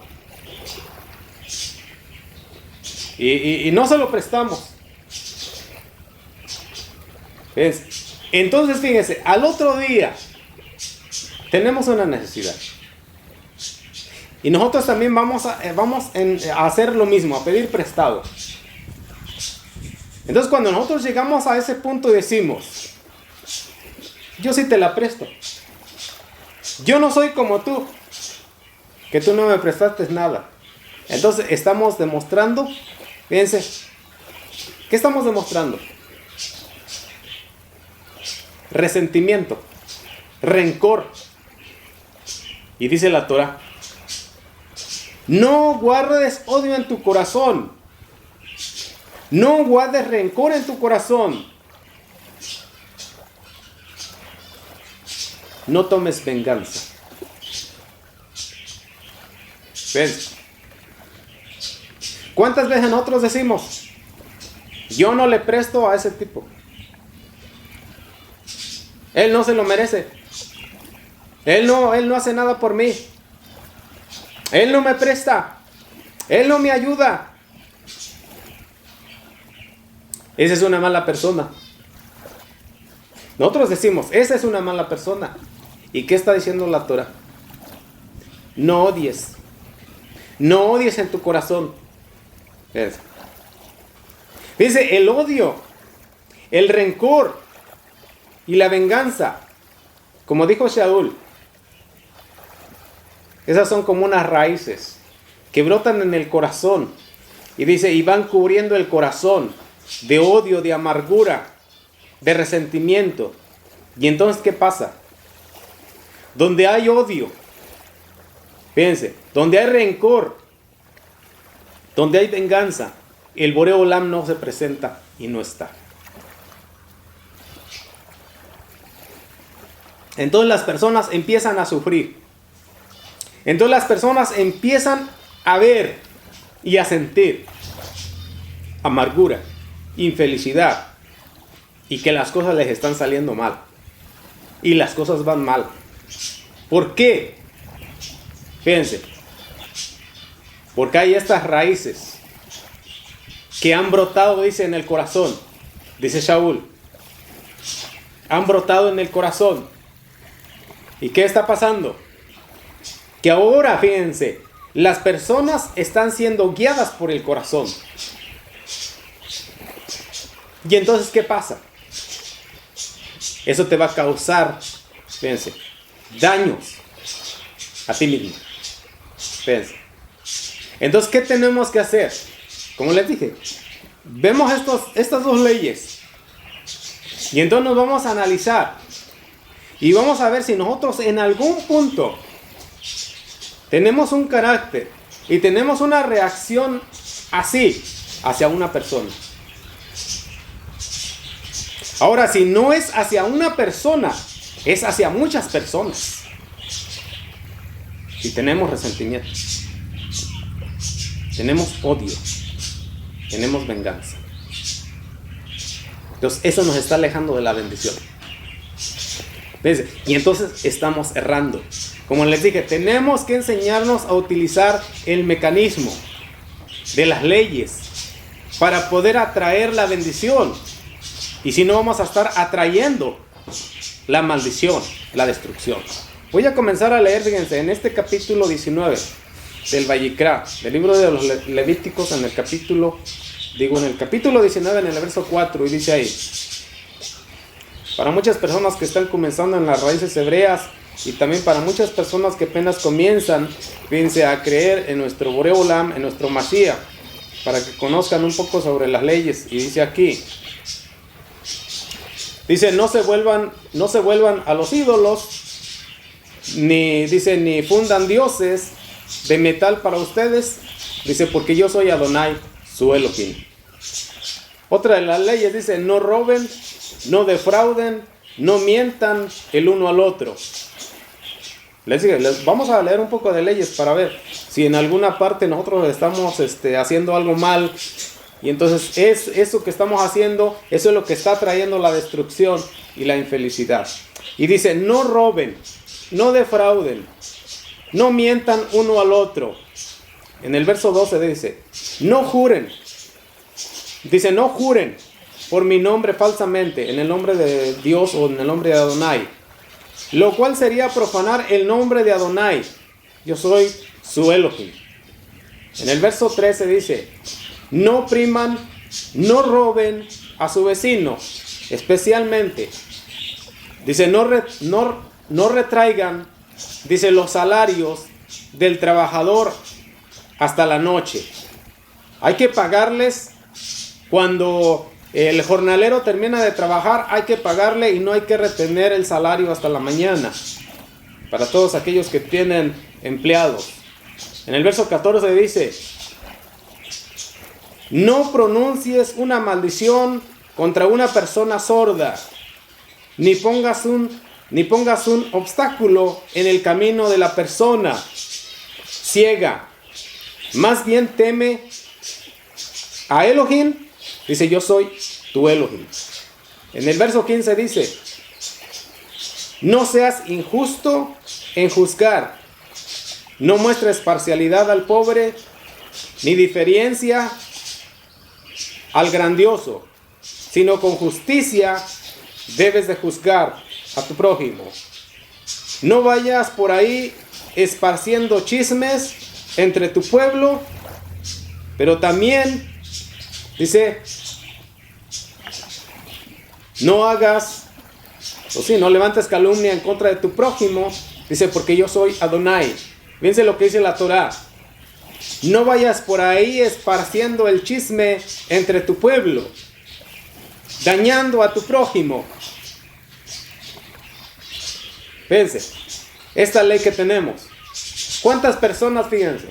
y no se lo prestamos. Entonces, fíjense, al otro día tenemos una necesidad. Y nosotros también vamos a hacer lo mismo, a pedir prestado. Entonces, cuando nosotros llegamos a ese punto y decimos, yo sí te la presto. Yo no soy como tú, que tú no me prestaste nada. Entonces, estamos demostrando, fíjense, ¿qué estamos demostrando? Resentimiento, rencor. Y dice la Torah, no guardes odio en tu corazón, no guardes rencor en tu corazón, no tomes venganza. ¿Ves? ¿Cuántas veces nosotros decimos, yo no le presto a ese tipo? Él no se lo merece. Él no hace nada por mí. Él no me presta. Él no me ayuda. Esa es una mala persona. Nosotros decimos, esa es una mala persona. ¿Y qué está diciendo la Torah? No odies. No odies en tu corazón. Dice, el odio, el rencor y la venganza, como dijo Shaul, esas son como unas raíces que brotan en el corazón. Y dice, y van cubriendo el corazón de odio, de amargura, de resentimiento. Y entonces, ¿qué pasa? Donde hay odio, fíjense, donde hay rencor, donde hay venganza, el Boreo Olam no se presenta y no está. Entonces las personas empiezan a sufrir. Entonces las personas empiezan a ver y a sentir amargura, infelicidad y que las cosas les están saliendo mal y las cosas van mal. ¿Por qué? Fíjense, porque hay estas raíces que han brotado, dice, en el corazón, dice Shaul, han brotado en el corazón. ¿Y qué está pasando? Que ahora, fíjense, las personas están siendo guiadas por el corazón. Y entonces, ¿qué pasa? Eso te va a causar, fíjense, daños a ti mismo. Fíjense. Entonces, ¿qué tenemos que hacer? Como les dije, vemos estas dos leyes. Y entonces nos vamos a analizar. Y vamos a ver si nosotros en algún punto tenemos un carácter y tenemos una reacción así hacia una persona. Ahora, si no es hacia una persona, es hacia muchas personas. Si tenemos resentimiento, tenemos odio, tenemos venganza. Entonces, eso nos está alejando de la bendición. Y entonces estamos errando. Como les dije, tenemos que enseñarnos a utilizar el mecanismo de las leyes para poder atraer la bendición. Y si no, vamos a estar atrayendo la maldición, la destrucción. Voy a comenzar a leer, fíjense, en este capítulo 19 del Vayikra, del libro de los Levíticos, en el capítulo 19, en el verso 4, y dice ahí: para muchas personas que están comenzando en las raíces hebreas, y también para muchas personas que apenas comienzan, fíjense, a creer en nuestro Boré Olam, en nuestro Mashiach, para que conozcan un poco sobre las leyes. Y dice aquí, dice, no se vuelvan a los ídolos, ni fundan dioses de metal para ustedes, dice, porque yo soy Adonai, su Elohim. Otra de las leyes dice, no roben, no defrauden, no mientan el uno al otro. Vamos a leer un poco de leyes para ver si en alguna parte nosotros estamos haciendo algo mal. Y entonces eso que estamos haciendo, eso es lo que está trayendo la destrucción y la infelicidad. Y dice, no roben, no defrauden, no mientan uno al otro. En el verso 12 dice, no juren. Dice, no juren por mi nombre falsamente, en el nombre de Dios o en el nombre de Adonai, lo cual sería profanar el nombre de Adonai. Yo soy su Elohim. En el verso 13 dice, no opriman, no roben a su vecino, especialmente. Dice, no retraigan, dice, los salarios del trabajador hasta la noche. Hay que pagarles cuando el jornalero termina de trabajar, hay que pagarle y no hay que retener el salario hasta la mañana. Para todos aquellos que tienen empleados. En el verso 14 dice, no pronuncies una maldición contra una persona sorda, ni pongas un obstáculo en el camino de la persona ciega. Más bien teme a Elohim. Dice, yo soy tu Elohim. En el verso 15 dice, no seas injusto en juzgar, no muestres parcialidad al pobre, ni diferencia al grandioso, sino con justicia debes de juzgar a tu prójimo. No vayas por ahí esparciendo chismes entre tu pueblo, pero también dice, no levantes calumnia en contra de tu prójimo. Dice, porque yo soy Adonai. Fíjense lo que dice la Torah. No vayas por ahí esparciendo el chisme entre tu pueblo, dañando a tu prójimo. Fíjense, esta ley que tenemos. ¿Cuántas personas, fíjense?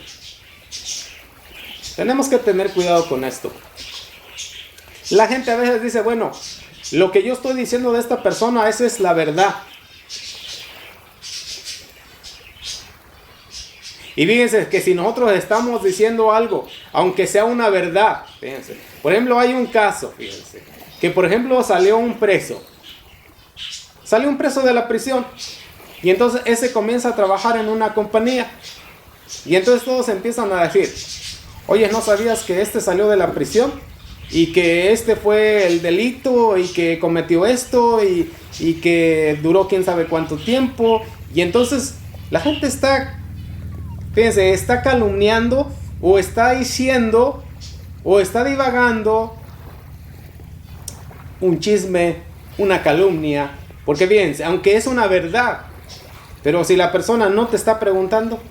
Tenemos que tener cuidado con esto. La gente a veces dice, bueno, lo que yo estoy diciendo de esta persona, esa es la verdad. Y fíjense que si nosotros estamos diciendo algo, aunque sea una verdad, fíjense, por ejemplo, hay un caso, fíjense, que por ejemplo salió un preso de la prisión, y entonces ese comienza a trabajar en una compañía, y entonces todos empiezan a decir, oye, ¿no sabías que este salió de la prisión? Y que este fue el delito, y que cometió esto, y que duró quién sabe cuánto tiempo, y entonces la gente está, fíjense, está calumniando, o está diciendo, o está divagando un chisme, una calumnia, porque fíjense, aunque es una verdad, pero si la persona no te está preguntando,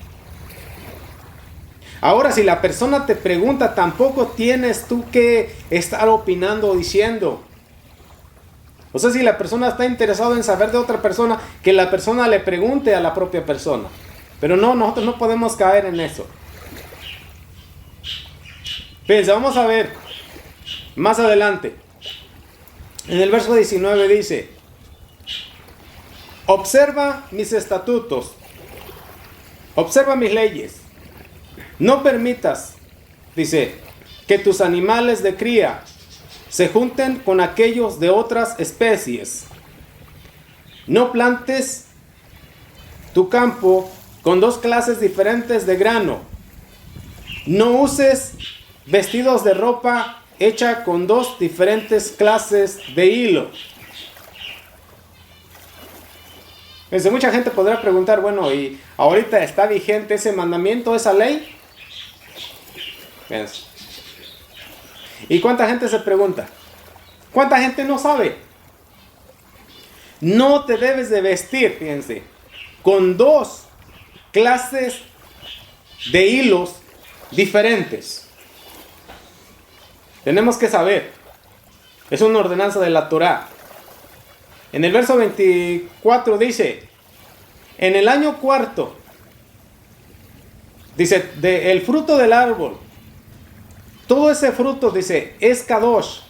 ahora si la persona te pregunta, tampoco tienes tú que estar opinando o diciendo. O sea, si la persona está interesada en saber de otra persona, que la persona le pregunte a la propia persona. Pero no, nosotros no podemos caer en eso. Fíjense, vamos a ver más adelante. En el verso 19 dice, observa mis estatutos, observa mis leyes. No permitas, dice, que tus animales de cría se junten con aquellos de otras especies. No plantes tu campo con dos clases diferentes de grano. No uses vestidos de ropa hecha con dos diferentes clases de hilo. Entonces, mucha gente podrá preguntar, bueno, ¿y ahorita está vigente ese mandamiento, esa ley? Fíjense. ¿Y cuánta gente se pregunta? ¿Cuánta gente no sabe? No te debes de vestir, fíjense, con dos clases de hilos diferentes. Tenemos que saber. Es una ordenanza de la Torá. En el verso 24 dice, en el año cuarto, dice, el fruto del árbol, todo ese fruto, dice, es Kadosh,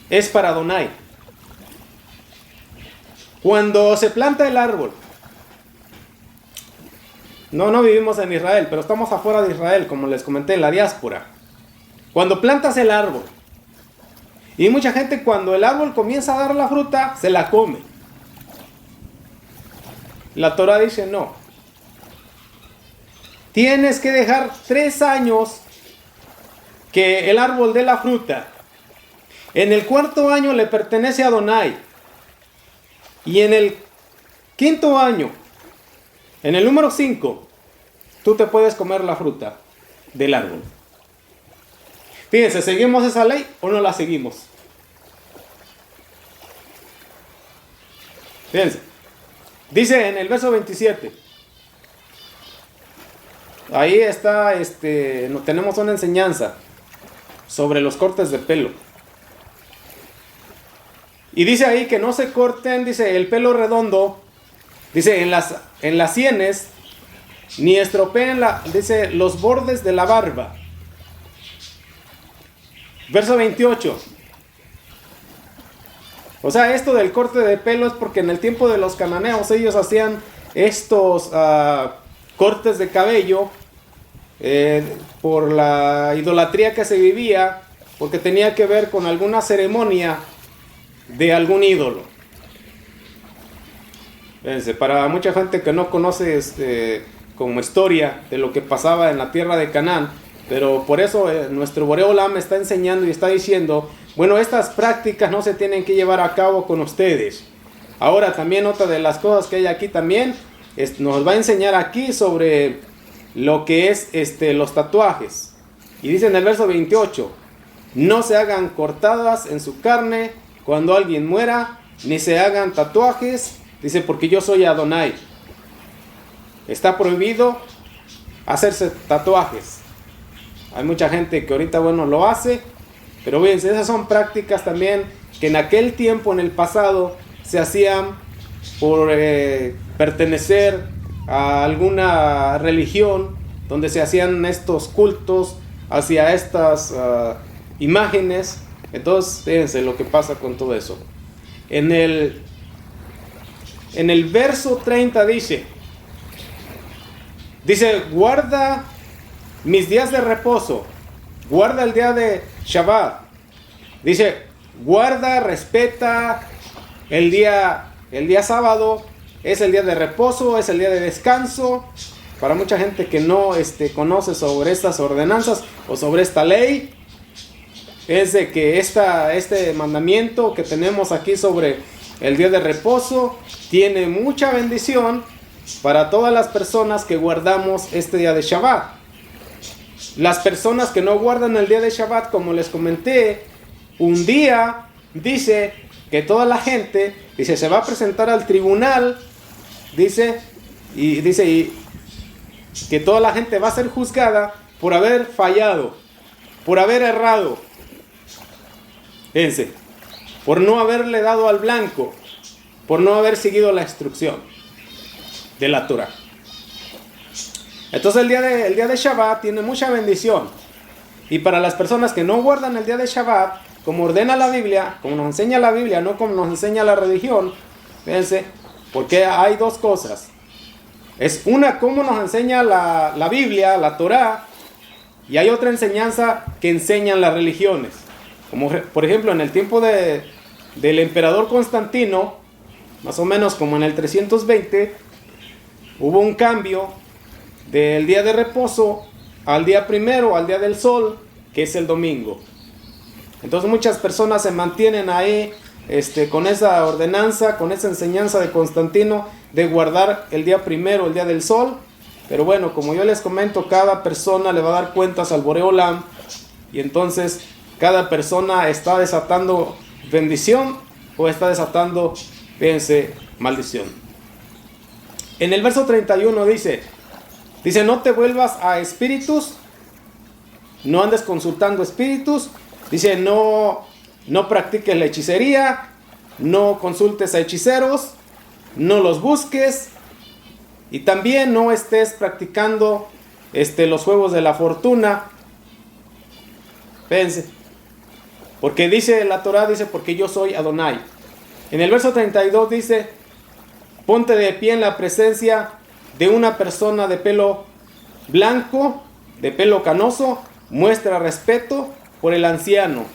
es para Adonai. Cuando se planta el árbol, no vivimos en Israel, pero estamos afuera de Israel, como les comenté, en la diáspora. Cuando plantas el árbol, y mucha gente cuando el árbol comienza a dar la fruta, se la come. La Torah dice no. Tienes que dejar 3 años que el árbol dé la fruta. En el 4º año le pertenece a Adonai. Y en el 5º año, en el número 5, tú te puedes comer la fruta del árbol. Fíjense, ¿seguimos esa ley o no la seguimos? Fíjense, dice en el verso 27, ahí está, tenemos una enseñanza sobre los cortes de pelo. Y dice ahí que no se corten, dice, el pelo redondo, dice, en las sienes, ni estropeen dice, los bordes de la barba. Verso 28. O sea, esto del corte de pelo es porque en el tiempo de los cananeos ellos hacían estos cortes de cabello por la idolatría que se vivía, porque tenía que ver con alguna ceremonia de algún ídolo. Fíjense, para mucha gente que no conoce como historia de lo que pasaba en la tierra de Canaán, pero por eso nuestro Boré Olam está enseñando y está diciendo, bueno, estas prácticas no se tienen que llevar a cabo con ustedes. Ahora también otra de las cosas que hay aquí también, nos va a enseñar aquí sobre lo que es los tatuajes. Y dice en el verso 28, no se hagan cortadas en su carne cuando alguien muera, ni se hagan tatuajes, dice, porque yo soy Adonai. Está prohibido hacerse tatuajes. Hay mucha gente que ahorita, bueno, lo hace, pero fíjense, esas son prácticas también que en aquel tiempo, en el pasado, se hacían por pertenecer a alguna religión, donde se hacían estos cultos hacia estas imágenes. Entonces, fíjense lo que pasa con todo eso. En el verso 30 dice, Dice, guarda mis días de reposo, guarda el día de Shabbat. Dice, guarda, respeta el día sábado, es el día de reposo, es el día de descanso. Para mucha gente que no conoce sobre estas ordenanzas o sobre esta ley, es de que este mandamiento que tenemos aquí sobre el día de reposo tiene mucha bendición para todas las personas que guardamos este día de Shabbat. Las personas que no guardan el día de Shabbat, como les comenté, un día dice que toda la gente, dice, se va a presentar al tribunal, dice que toda la gente va a ser juzgada por haber fallado, por haber errado. Fíjense, por no haberle dado al blanco, por no haber seguido la instrucción de la Torah. Entonces el día de Shabbat tiene mucha bendición. Y para las personas que no guardan el día de Shabbat, como ordena la Biblia, como nos enseña la Biblia, no como nos enseña la religión, fíjense, porque hay dos cosas. Es una, como nos enseña la Biblia, la Torah, y hay otra enseñanza que enseñan las religiones. Como por ejemplo en el tiempo del emperador Constantino, más o menos como en el 320, hubo un cambio del día de reposo al día primero, al día del sol, que es el domingo. Entonces muchas personas se mantienen ahí con esa ordenanza, con esa enseñanza de Constantino de guardar el día primero, el día del sol. Pero bueno, como yo les comento, cada persona le va a dar cuentas al Boré Olam, y entonces cada persona está desatando bendición o está desatando, fíjense, maldición. En el verso 31 dice, no te vuelvas a espíritus, no andes consultando espíritus. Dice, no practiques la hechicería, no consultes a hechiceros, no los busques, y también no estés practicando los juegos de la fortuna. Fíjense, porque dice la Torah, dice, porque yo soy Adonai. En el verso 32 dice, ponte de pie en la presencia de una persona de pelo blanco, de pelo canoso, muestra respeto por el anciano,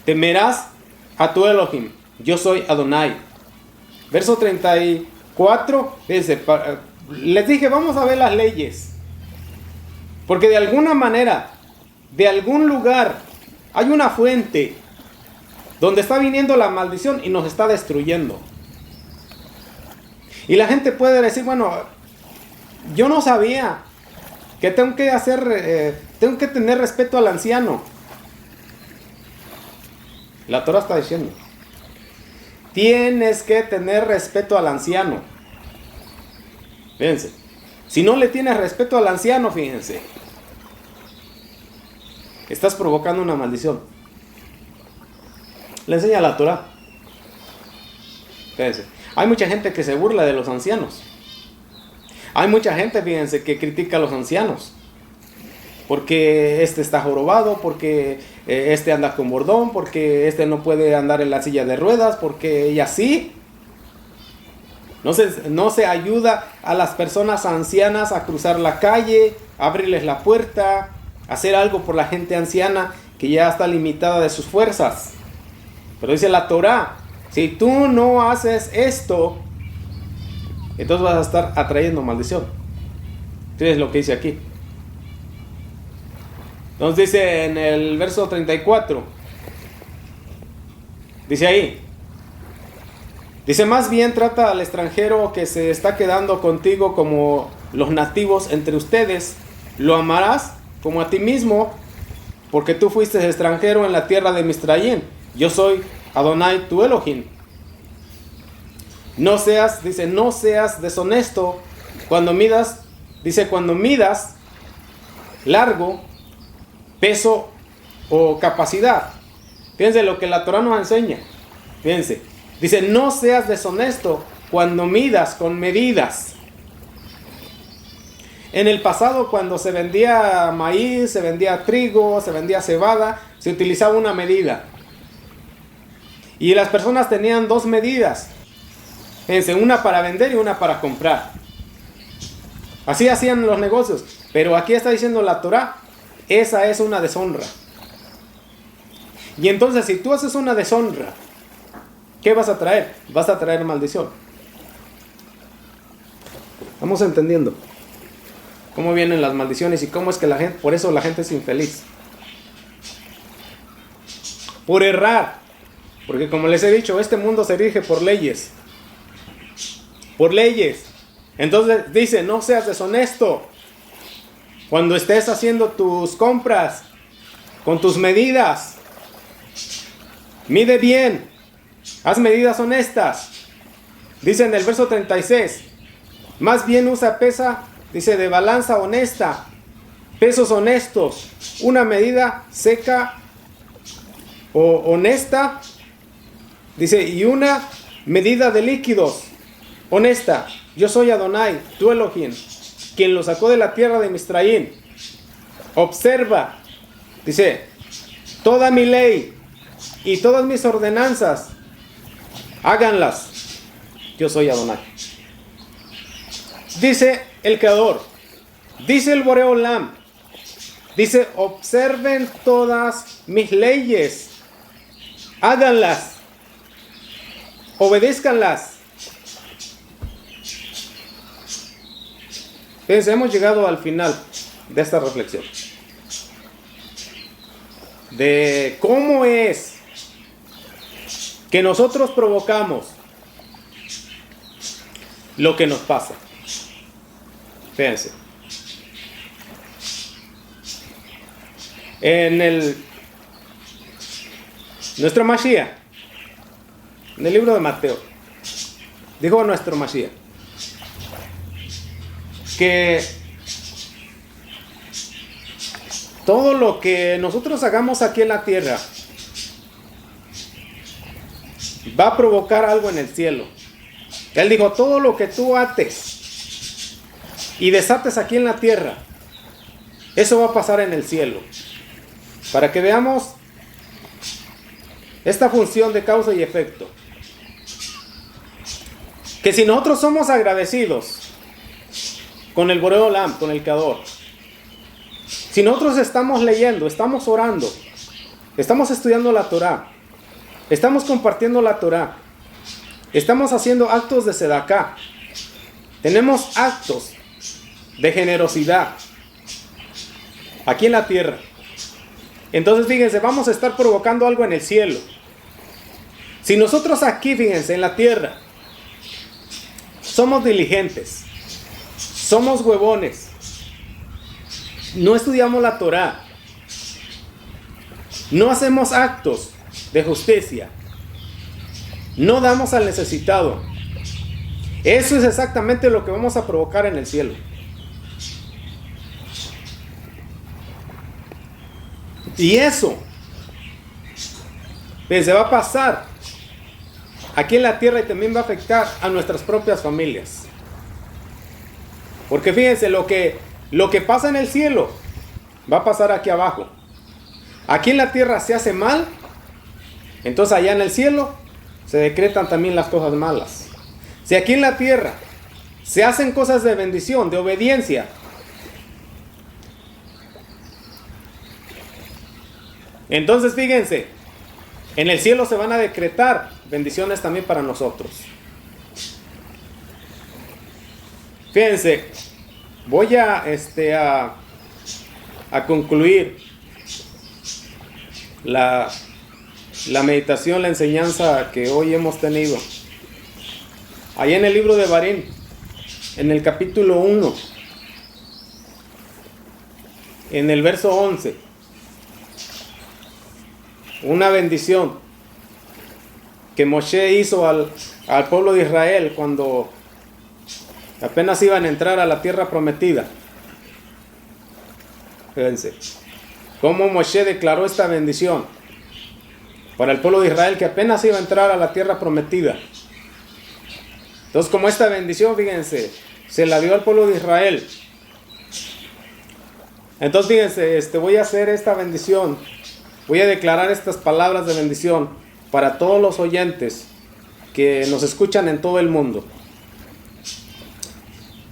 temerás a tu Elohim, yo soy Adonai. Verso 34, dice, les dije, vamos a ver las leyes, porque de alguna manera, de algún lugar, hay una fuente donde está viniendo la maldición y nos está destruyendo. Y la gente puede decir, bueno, yo no sabía que tengo que tener respeto al anciano. La Torah está diciendo, tienes que tener respeto al anciano. Fíjense, si no le tienes respeto al anciano, fíjense, estás provocando una maldición. Le enseña la Torah. Fíjense, hay mucha gente que se burla de los ancianos. Hay mucha gente, fíjense, que critica a los ancianos. Porque está jorobado, porque anda con bordón, porque no puede andar en la silla de ruedas, porque ella sí. No se ayuda a las personas ancianas a cruzar la calle, a abrirles la puerta, a hacer algo por la gente anciana que ya está limitada de sus fuerzas. Pero dice la Torah, si tú no haces esto, entonces vas a estar atrayendo maldición. Entonces lo que dice aquí. Entonces dice en el verso 34, dice ahí, dice, más bien trata al extranjero que se está quedando contigo como los nativos entre ustedes, lo amarás como a ti mismo, porque tú fuiste extranjero en la tierra de Misraim. Yo soy Adonai tu Elohim. No seas deshonesto cuando midas largo, peso o capacidad. Fíjense lo que la Torah nos enseña. Fíjense, dice, no seas deshonesto cuando midas con medidas. En el pasado, cuando se vendía maíz, se vendía trigo, se vendía cebada, se utilizaba una medida. Y las personas tenían dos medidas. Fíjense, una para vender y una para comprar. Así hacían los negocios. Pero aquí está diciendo la Torá, esa es una deshonra. Y entonces si tú haces una deshonra, ¿qué vas a traer? Vas a traer maldición. ¿Estamos entendiendo cómo vienen las maldiciones y cómo es que la gente, por eso la gente es infeliz? Por errar. Porque como les he dicho, este mundo se rige por leyes. Por leyes. Entonces dice, no seas deshonesto. Cuando estés haciendo tus compras, con tus medidas, mide bien. Haz medidas honestas. Dice en el verso 36, más bien usa pesa, dice, de balanza honesta, pesos honestos, una medida seca o honesta, dice, y una medida de líquidos honesta. Yo soy Adonai, tu Elohim, quien lo sacó de la tierra de Misraín. Observa, dice, toda mi ley y todas mis ordenanzas, háganlas. Yo soy Adonai. Dice el Creador, dice el Boré Olam, dice, observen todas mis leyes, háganlas, obedézcanlas. Fíjense, hemos llegado al final de esta reflexión de cómo es que nosotros provocamos lo que nos pasa. Fíjense, en nuestro Mashiach, en el libro de Mateo, dijo nuestro Mashiach que todo lo que nosotros hagamos aquí en la tierra va a provocar algo en el cielo. Él dijo, todo lo que tú ates y desates aquí en la tierra, eso va a pasar en el cielo. Para que veamos esta función de causa y efecto. Que si nosotros somos agradecidos con el Boré Olam, con el Creador, si nosotros estamos leyendo, estamos orando, estamos estudiando la Torá, estamos compartiendo la Torá, estamos haciendo actos de sedaká, tenemos actos de generosidad aquí en la tierra, entonces fíjense, vamos a estar provocando algo en el cielo. Si nosotros aquí, fíjense, en la tierra somos diligentes, somos huevones, no estudiamos la Torá, no hacemos actos de justicia, no damos al necesitado, eso es exactamente lo que vamos a provocar en el cielo. Y eso se va a pasar aquí en la tierra y también va a afectar a nuestras propias familias. Porque fíjense, lo que pasa en el cielo va a pasar aquí abajo. Aquí en la tierra se hace mal, entonces allá en el cielo se decretan también las cosas malas. Si aquí en la tierra se hacen cosas de bendición, de obediencia, entonces fíjense, en el cielo se van a decretar bendiciones también para nosotros. Fíjense, voy a concluir la meditación, la enseñanza que hoy hemos tenido. Allá en el libro de Barín, en el capítulo 1, en el verso 11, una bendición que Moshe hizo al pueblo de Israel cuando apenas iban a entrar a la tierra prometida. Fíjense cómo Moshe declaró esta bendición para el pueblo de Israel que apenas iba a entrar a la tierra prometida. Entonces, como esta bendición, fíjense, se la dio al pueblo de Israel. Entonces, fíjense, voy a hacer esta bendición, voy a declarar estas palabras de bendición para todos los oyentes que nos escuchan en todo el mundo.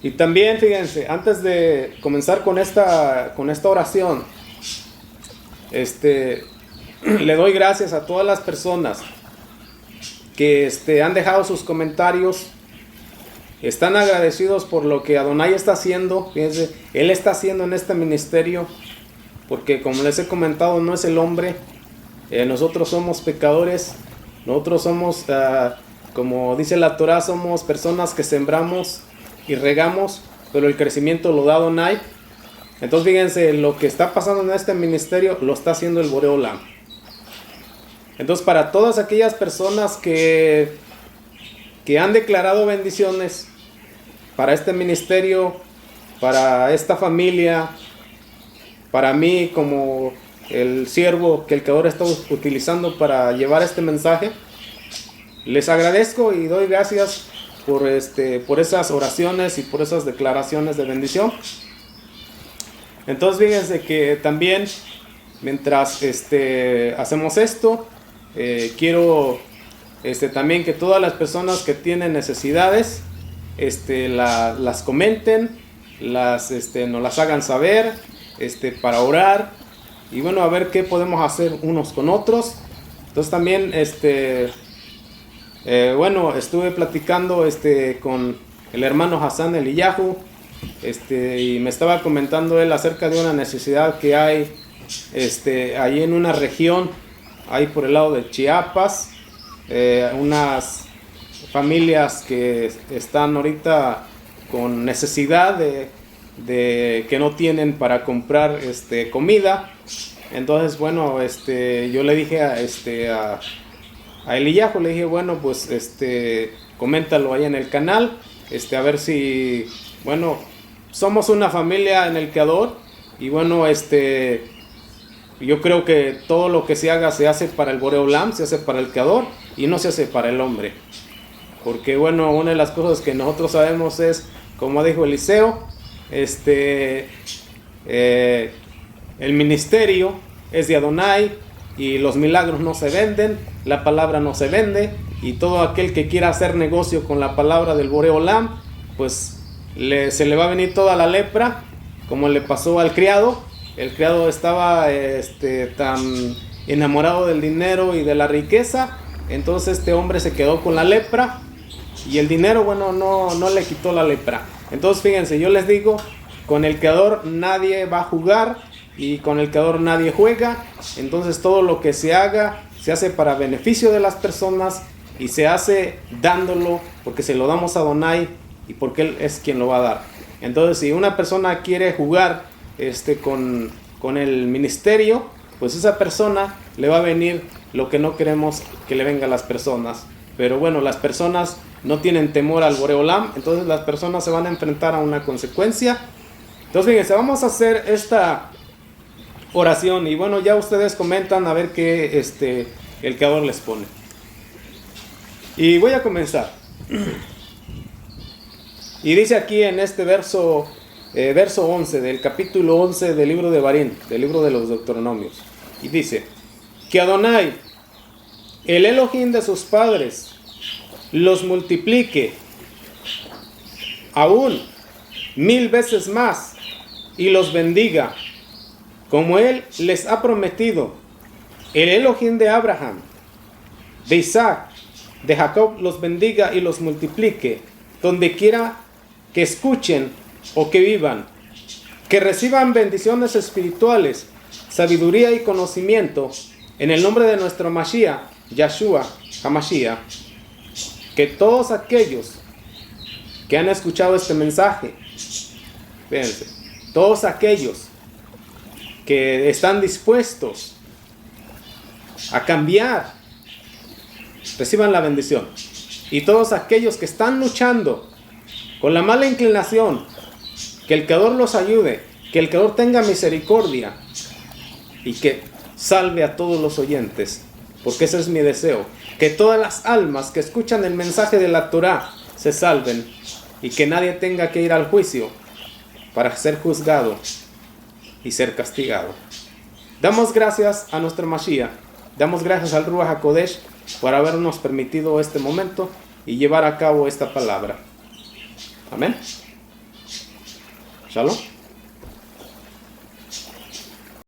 Y también, fíjense, antes de comenzar con esta oración, le doy gracias a todas las personas que han dejado sus comentarios. Están agradecidos por lo que Adonai está haciendo. Fíjense, Él está haciendo en este ministerio, porque como les he comentado, no es el hombre. Nosotros somos pecadores. Nosotros somos, como dice la Torah, somos personas que sembramos y regamos, pero el crecimiento lo da Adonai. Entonces fíjense, lo que está pasando en este ministerio lo está haciendo el Boré Olam. Entonces, para todas aquellas personas que han declarado bendiciones para este ministerio, para esta familia, para mí como el siervo que el Creador está utilizando para llevar este mensaje, les agradezco y doy gracias por esas oraciones y por esas declaraciones de bendición. Entonces fíjense que también mientras hacemos esto, quiero también que todas las personas que tienen necesidades las comenten, nos las hagan saber para orar y bueno, a ver qué podemos hacer unos con otros. Entonces también bueno, estuve platicando con el hermano Hassan Eliyahu, y me estaba comentando él acerca de una necesidad que hay ahí en una región, ahí por el lado de Chiapas, unas familias que están ahorita con necesidad de que no tienen para comprar comida. Entonces bueno, yo le dije a Eliyahu, le dije, bueno, pues coméntalo ahí en el canal, a ver si, bueno, somos una familia en el Creador y bueno, yo creo que todo lo que se haga se hace para el Boré Olam, se hace para el Creador y no se hace para el hombre. Porque bueno, una de las cosas que nosotros sabemos es, como dijo Eliseo, el ministerio es de Adonai y los milagros no se venden, la palabra no se vende, y todo aquel que quiera hacer negocio con la palabra del Boré Olam, pues se le va a venir toda la lepra, como le pasó al criado. El criado estaba tan enamorado del dinero y de la riqueza, entonces este hombre se quedó con la lepra y el dinero, bueno, no le quitó la lepra. Entonces fíjense, yo les digo, con el Creador nadie va a jugar y con el Creador nadie juega. Entonces todo lo que se haga se hace para beneficio de las personas y se hace dándolo porque se lo damos a Adonai y porque Él es quien lo va a dar. Entonces si una persona quiere jugar con el ministerio, pues esa persona le va a venir lo que no queremos que le venga a las personas. Pero bueno, las personas no tienen temor al Boré Olam, entonces las personas se van a enfrentar a una consecuencia. Entonces fíjense, vamos a hacer esta oración y bueno, ya ustedes comentan a ver qué el Creador les pone. Y voy a comenzar. Y dice aquí en este verso 11 del capítulo 11 del libro de Barín, del libro de los Deuteronomios. Y dice, que Adonai, el Elohim de sus padres, los multiplique aún 1000 veces más y los bendiga, como Él les ha prometido. El Elohim de Abraham, de Isaac, de Jacob los bendiga y los multiplique, donde quiera que escuchen o que vivan, que reciban bendiciones espirituales, sabiduría y conocimiento, en el nombre de nuestro Mashiach, Yahshua HaMashiach. Que todos aquellos que han escuchado este mensaje, fíjense, todos aquellos que están dispuestos a cambiar, reciban la bendición. Y todos aquellos que están luchando con la mala inclinación, que el Creador los ayude, que el Creador tenga misericordia y que salve a todos los oyentes, porque ese es mi deseo, que todas las almas que escuchan el mensaje de la Torah se salven y que nadie tenga que ir al juicio para ser juzgado y ser castigado. Damos gracias a nuestro Mashiach, damos gracias al Ruach HaKodesh por habernos permitido este momento y llevar a cabo esta palabra. Amén. Shalom.